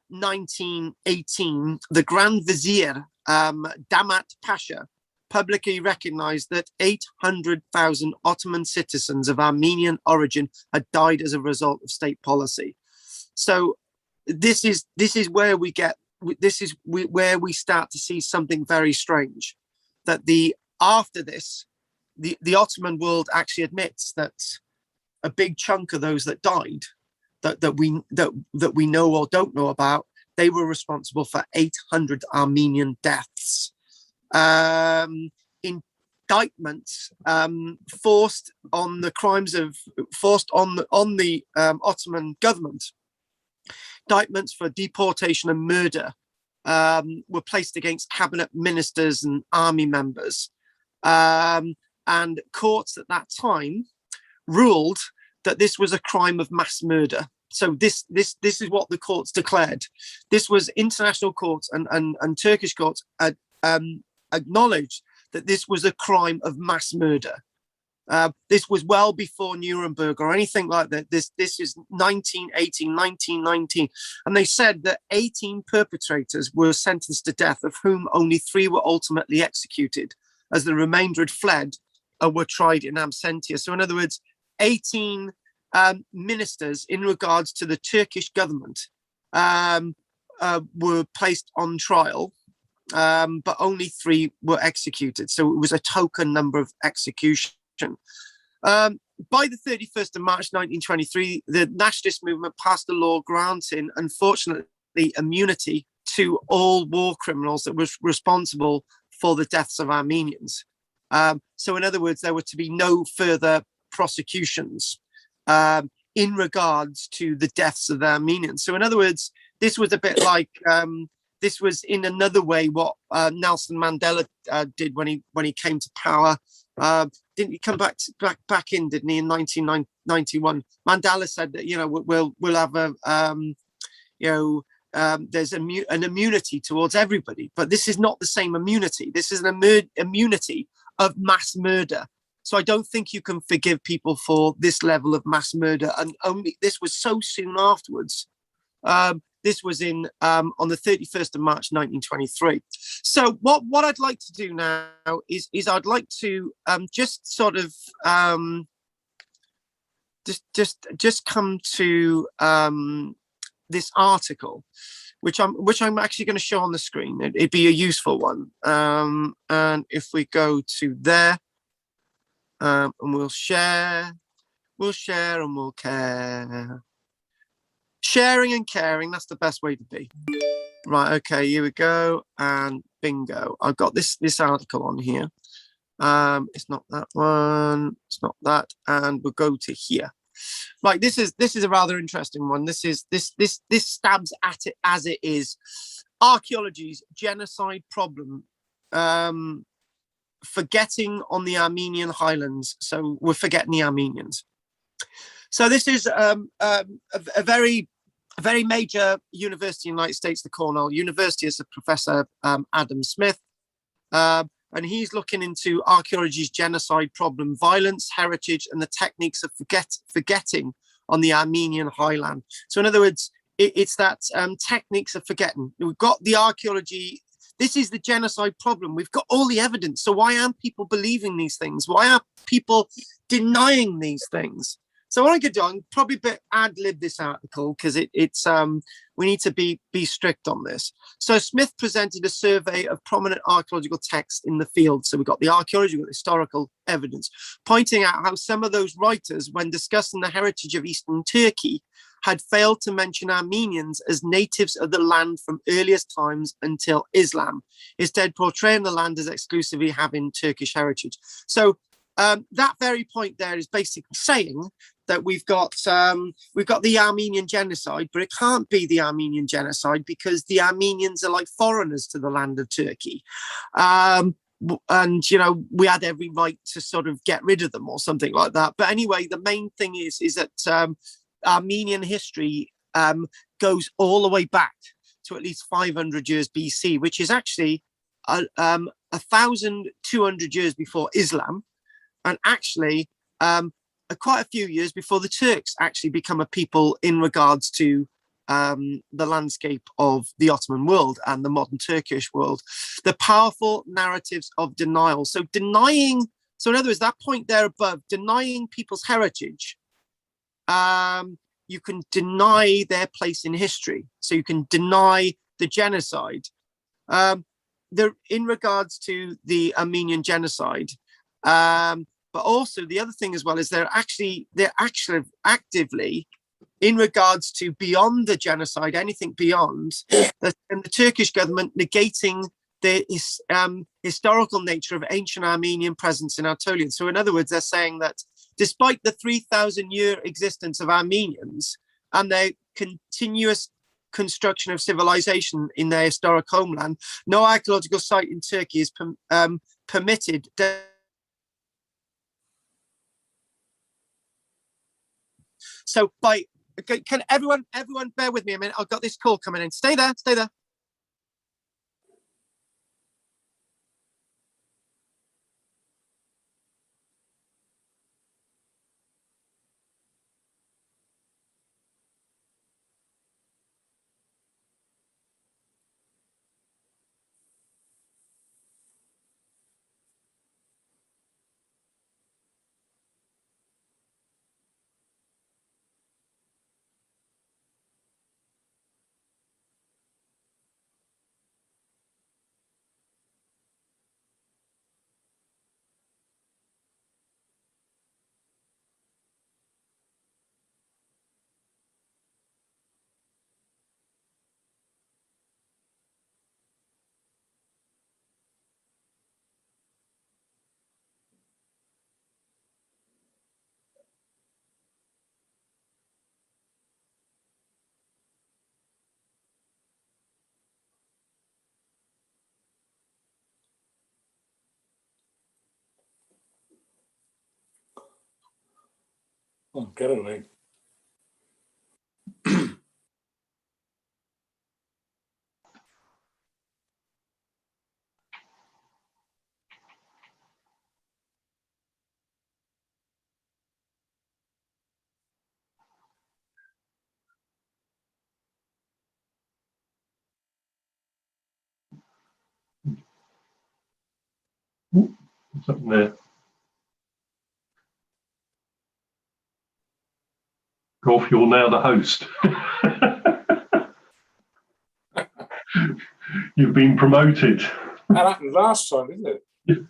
1918, the Grand Vizier, Damat Pasha, publicly recognized that 800,000 Ottoman citizens of Armenian origin had died as a result of state policy. So this is where we get, where we start to see something very strange. That after this, the Ottoman world actually admits that a big chunk of those that died, that we know or don't know about, they were responsible for 800 Armenian deaths. Indictments forced on the Ottoman government. Indictments for deportation and murder were placed against cabinet ministers and army members, and courts at that time ruled that this was a crime of mass murder. So this is what the courts declared. This was international courts and Turkish courts acknowledged that this was a crime of mass murder. This was well before Nuremberg or anything like that. This is 1918, 1919. And they said that 18 perpetrators were sentenced to death, of whom only 3 were ultimately executed, as the remainder had fled or were tried in absentia. So in other words, 18 ministers in regards to the Turkish government were placed on trial, but only 3 were executed. So it was a token number of executions. By the 31st of March 1923, the nationalist movement passed a law granting, unfortunately, immunity to all war criminals that were responsible for the deaths of Armenians. So in other words, there were to be no further prosecutions in regards to the deaths of the Armenians. So in other words, this was a bit like, this was in another way what Nelson Mandela did when he came to power. Didn't he come back in, didn't he, in 1991? Mandela said that, we'll have there's an immunity towards everybody, but this is not the same immunity. This is an immunity of mass murder. So I don't think you can forgive people for this level of mass murder. And only this was so soon afterwards. This was on the 31st of March, 1923. So what I'd like to do now is I'd like to just sort of just come to this article, which I'm actually going to show on the screen. It'd be a useful one. And if we go to there, and we'll share and we'll care. Sharing and caring, that's the best way to be. Right, okay, here we go, and bingo. I've got this article on here. It's not that one, it's not that, and we'll go to here. Right, this is a rather interesting one. This stabs at it as it is. Archaeology's genocide problem. Forgetting on the Armenian highlands. So we're forgetting the Armenians. So this is a very major university in the United States, the Cornell University, is a Professor Adam Smith. And he's looking into archaeology's genocide problem, violence, heritage, and the techniques of forgetting on the Armenian highland. So in other words, it's that techniques of forgetting. We've got the archaeology. This is the genocide problem. We've got all the evidence. So why aren't people believing these things? Why are people denying these things? So what I could do, I'm probably a bit ad-lib this article because it's we need to be strict on this. So Smith presented a survey of prominent archaeological texts in the field. So we've got the archaeology, we've got the historical evidence, pointing out how some of those writers, when discussing the heritage of Eastern Turkey, had failed to mention Armenians as natives of the land from earliest times until Islam, instead portraying the land as exclusively having Turkish heritage. So that very point there is basically saying that we've got the Armenian genocide, but it can't be the Armenian genocide because the Armenians are like foreigners to the land of Turkey. And, you know, we had every right to sort of get rid of them or something like that. But anyway, the main thing is that Armenian history goes all the way back to at least 500 years BC, which is actually 1,200 years before Islam, and actually quite a few years before the Turks actually become a people in regards to the landscape of the Ottoman world and the modern Turkish world. The powerful narratives of denial. So in other words, that point there above, denying people's heritage, you can deny their place in history. So you can deny the genocide. In regards to the Armenian genocide, but also the other thing as well is they're actually actively, in regards to beyond the genocide, anything beyond, and the Turkish government negating the historical nature of ancient Armenian presence in Anatolia. So in other words, they're saying that despite the 3,000-year existence of Armenians and their continuous construction of civilization in their historic homeland, no archaeological site in Turkey is permitted. So can everyone bear with me a minute? I've got this call coming in. Stay there. Oh, get away. What's up there? Golf, you're now the host. You've been promoted. That happened last time, didn't it?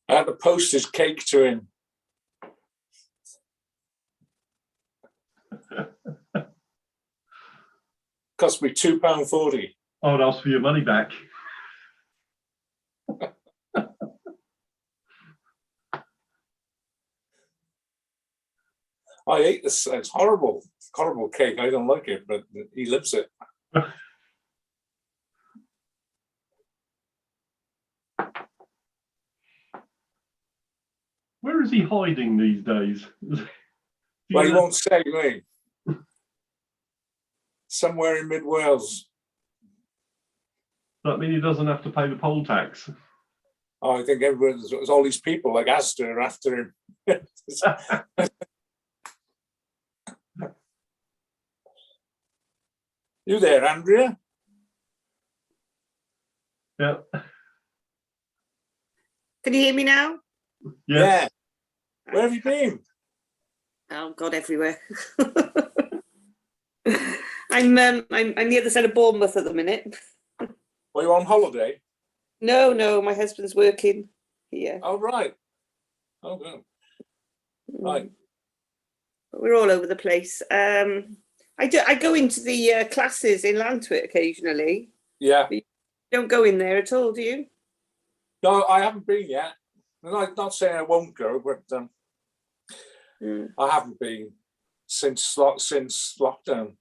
I had to post his cake to him. Cost me £2.40. I would ask for your money back. I ate this. It's horrible, horrible cake. I don't like it, but he loves it. Where is he hiding these days? Well, he won't say, will he? Somewhere in mid Wales. Does that mean he doesn't have to pay the poll tax? Oh, I think everyone's all these people like Astor are after him. You there, Andrea? Yeah. Can you hear me now? Yes. Yeah. Where have you been? Oh God, everywhere. I'm near the side of Bournemouth at the minute. Are you on holiday? No, my husband's working here. Oh, right. Oh, no. Right. But we're all over the place. I go into the classes in Lantwick occasionally. Yeah. You don't go in there at all, do you? No, I haven't been yet. I'm not saying I won't go, but I haven't been since lockdown.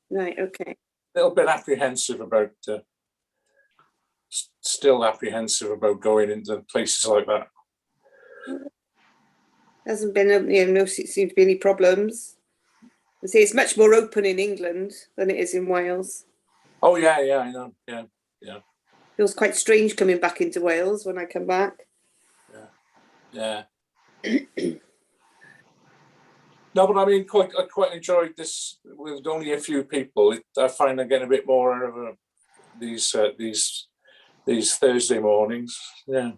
Right, okay. A little bit apprehensive about, still apprehensive about going into places like that. Hasn't been, no seems to be any problems. I see it's much more open in England than it is in Wales. Oh yeah, I know. Yeah. Feels quite strange coming back into Wales when I come back. Yeah. No, but I mean, I quite enjoyed this with only a few people. I find I get a bit more of these Thursday mornings. Yeah.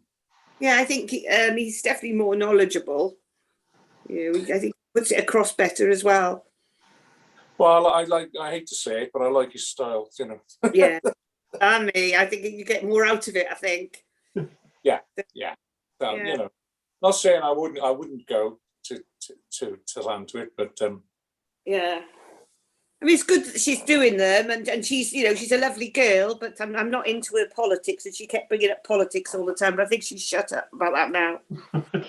Yeah, I think he's definitely more knowledgeable. I think he puts it across better as well. Well, I hate to say it, but I like his style, Yeah. And me, I think you get more out of it, I think. Yeah. So, not saying I wouldn't go to Lantwick, but yeah. I mean, it's good that she's doing them, and she's, she's a lovely girl, but I'm not into her politics, and she kept bringing up politics all the time. But I think she's shut up about that now.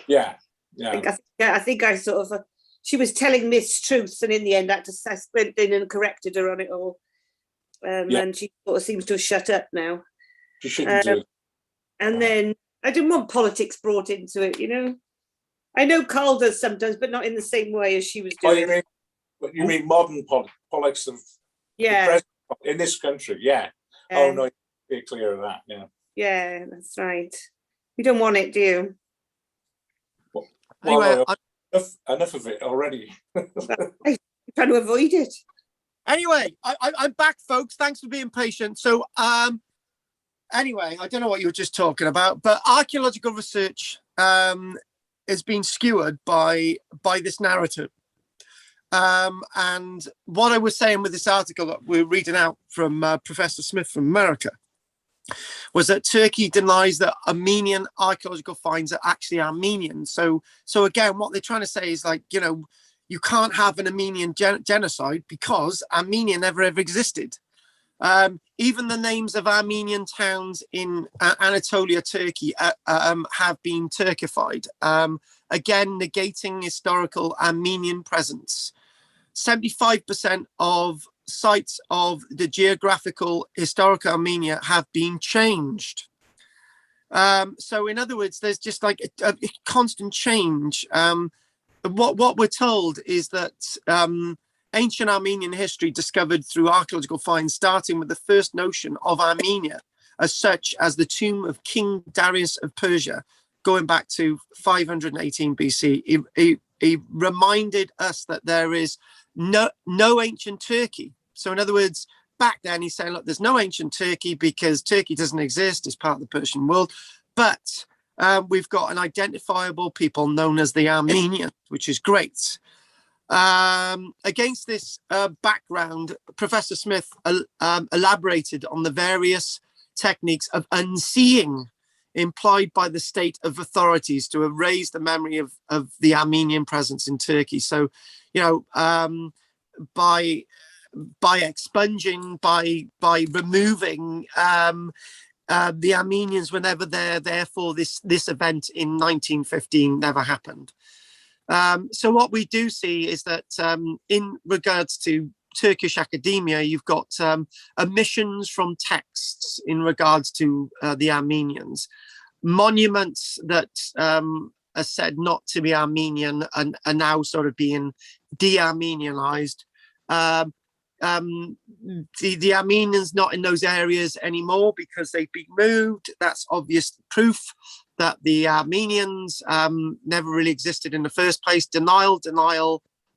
Yeah. I think I sort of, she was telling mistruths, and in the end, I had to sprint in and corrected her on it all. And she sort of seems to have shut up now. She shouldn't do. And then I didn't want politics brought into it, I know Carl does sometimes, but not in the same way as she was doing. You mean modern politics of the president in this country? Yeah. Oh no, be clear of that. Yeah. Yeah, that's right. You don't want it, do you? Well, Anyway, no, enough of it already. I'm trying to avoid it. Anyway, I'm back, folks. Thanks for being patient. So, anyway, I don't know what you were just talking about, but archaeological research is being skewered by this narrative. And what I was saying with this article that we're reading out from Professor Smith from America was that Turkey denies that Armenian archaeological finds are actually Armenian. So again, what they're trying to say is you can't have an Armenian genocide because Armenia never ever existed. Even the names of Armenian towns in Anatolia, Turkey, have been Turkified. Again, negating historical Armenian presence. 75% of sites of the geographical historical Armenia have been changed. So in other words, there's just like a constant change. What we're told is that ancient Armenian history discovered through archaeological finds, starting with the first notion of Armenia as such as the tomb of King Darius of Persia, going back to 518 BC. He reminded us that there is no ancient Turkey. So in other words, back then he's saying, look, there's no ancient Turkey because Turkey doesn't exist as part of the Persian world, but we've got an identifiable people known as the Armenians, which is great. Against this background, Professor Smith elaborated on the various techniques of unseeing implied by the state of authorities to erase the memory of the Armenian presence in Turkey. So, by expunging, by removing the Armenians were never there. Therefore, this event in 1915 never happened. So what we do see is that in regards to Turkish academia, you've got omissions from texts in regards to the Armenians. Monuments that are said not to be Armenian and are now sort of being de-Armenianized. The Armenians not in those areas anymore because they've been moved. That's obvious proof that the Armenians never really existed in the first place. Denial,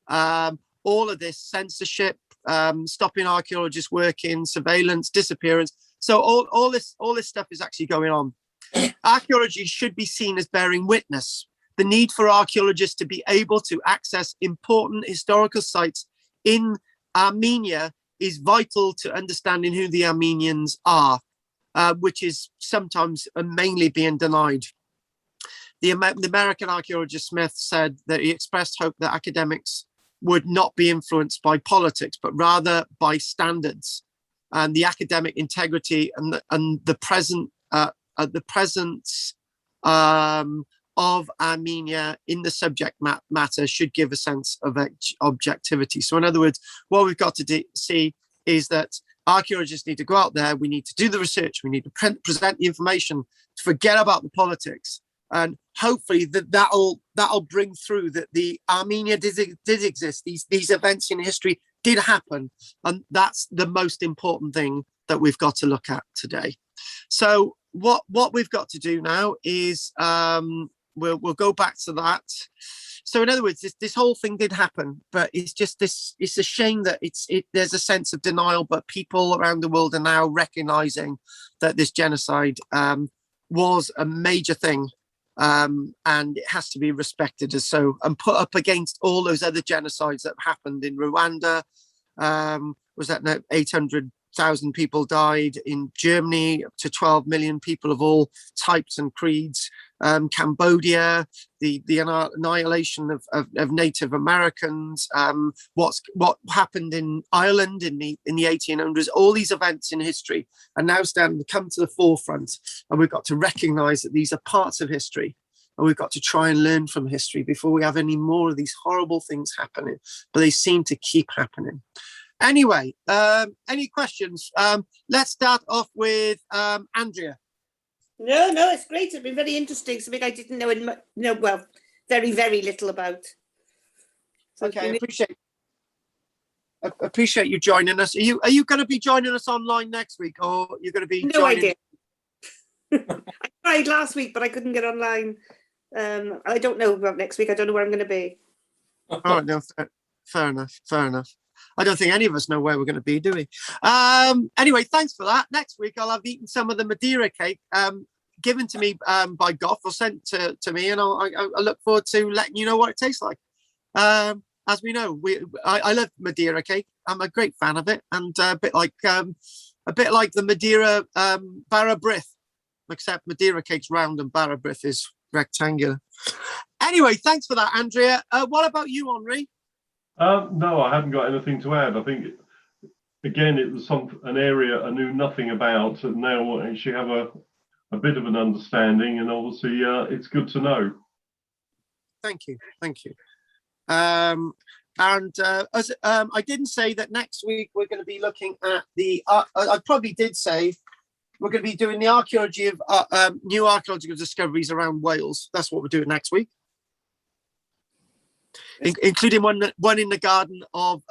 all of this censorship, stopping archaeologists working, surveillance, disappearance. So all this stuff is actually going on. Archaeology should be seen as bearing witness. The need for archaeologists to be able to access important historical sites in Armenia is vital to understanding who the Armenians are, which is sometimes mainly being denied. The American archaeologist Smith said that he expressed hope that academics would not be influenced by politics, but rather by standards and the academic integrity and the presence of Armenia in the subject matter should give a sense of objectivity. So in other words, what we've got to see is that archaeologists need to go out there, we need to do the research, we need to present the information, to forget about the politics, and hopefully that'll bring through that the Armenia did exist, these events in history did happen, and that's the most important thing that we've got to look at today. So what we've got to do now is we'll go back to that. So in other words, this whole thing did happen, but it's just it's a shame that there's a sense of denial, but people around the world are now recognizing that this genocide was a major thing, and it has to be respected as so, and put up against all those other genocides that happened in Rwanda. Was that now 800,000 people died in Germany, up to 12 million people of all types and creeds. Cambodia, the annihilation of Native Americans, what happened in Ireland in the 1800s. All these events in history are now starting to come to the forefront, and we've got to recognise that these are parts of history, and we've got to try and learn from history before we have any more of these horrible things happening. But they seem to keep happening. Anyway, any questions? Let's start off with Andrea. No, it's great. It's been very interesting. Something I didn't know, well, very, very little about. So okay, I appreciate you joining us. Are you going to be joining us online next week, or you're going to be? No idea. I tried last week, but I couldn't get online. I don't know about next week. I don't know where I'm going to be. All right, no, fair enough. I don't think any of us know where we're going to be, do we? Anyway, thanks for that. Next week, I'll have eaten some of the Madeira cake given to me by Goff, or sent to me, and I look forward to letting you know what it tastes like. As we know, I love Madeira cake. I'm a great fan of it, and a bit like the Madeira Barra Brith, except Madeira cake's round and Barra Brith is rectangular. Anyway, thanks for that, Andrea. What about you, Henri? No, I haven't got anything to add. I think, again, it was an area I knew nothing about, and now I actually have a bit of an understanding, and obviously it's good to know. Thank you. And as I didn't say that next week we're going to be looking at I probably did say we're going to be doing the archaeology of new archaeological discoveries around Wales. That's what we're doing next week. Including one in the garden of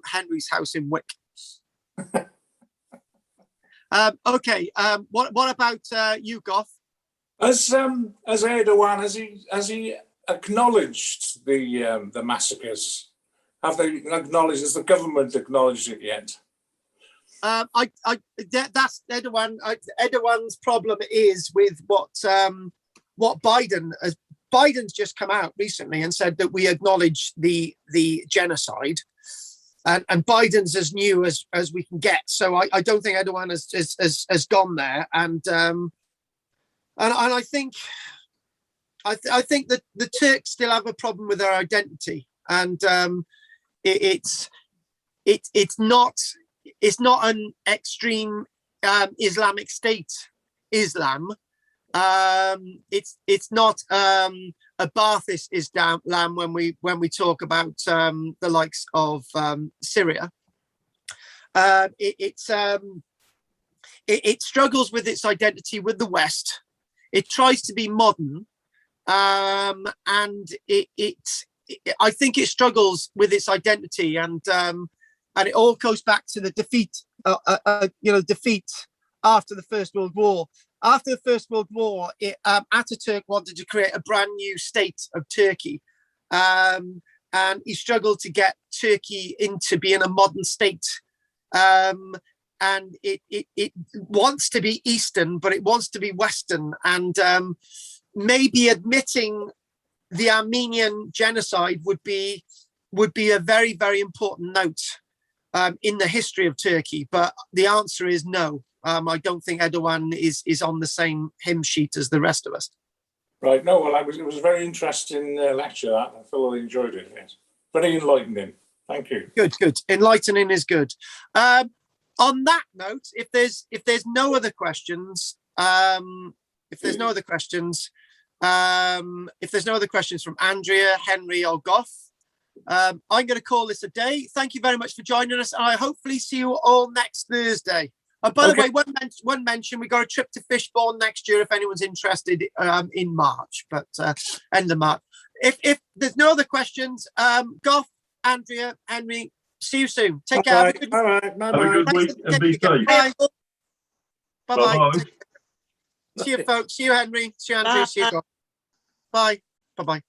Henry's house in Wick. Okay. What about you, Goff? As Erdogan, has he acknowledged the massacres? Have they acknowledged? Has the government acknowledged it yet? That's Erdogan. Erdogan's problem is with what Biden has. Biden's just come out recently and said that we acknowledge the genocide, and Biden's as new as we can get. So I don't think Erdogan has gone there, and And I think that the Turks still have a problem with their identity, and it's not an extreme Islamic State Islam. It's not a Baathist Islam when we talk about the likes of Syria. It struggles with its identity with the West. It tries to be modern, and I think it struggles with its identity, and it all goes back to the defeat, defeat after the First World War. After the First World War, Ataturk wanted to create a brand new state of Turkey, and he struggled to get Turkey into being a modern state. And it wants to be Eastern, but it wants to be Western. And maybe admitting the Armenian genocide would be a very, very important note in the history of Turkey. But the answer is no. I don't think Erdogan is on the same hymn sheet as the rest of us. Right. No, well, it was a very interesting lecture. That I thoroughly enjoyed it. Yes. Very enlightening. Thank you. Good. Enlightening is good. On that note, if there's no other questions, from Andrea, Henry, or Goff, I'm going to call this a day. Thank you very much for joining us, and I hopefully see you all next Thursday. By the way, one mention, we got a trip to Fishbourne next year if anyone's interested, in March, but end of March. If there's no other questions, Goff, Andrea, Henry, see you soon. Take care. Have a good week and be safe. Bye. Bye-bye. See you, folks. See you, Henry. See you, Andrea. See you, Goff. Bye. Bye-bye.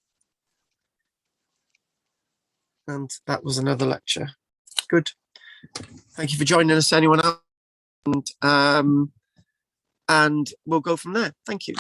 And that was another lecture. Good. Thank you for joining us, anyone else. And we'll go from there. Thank you.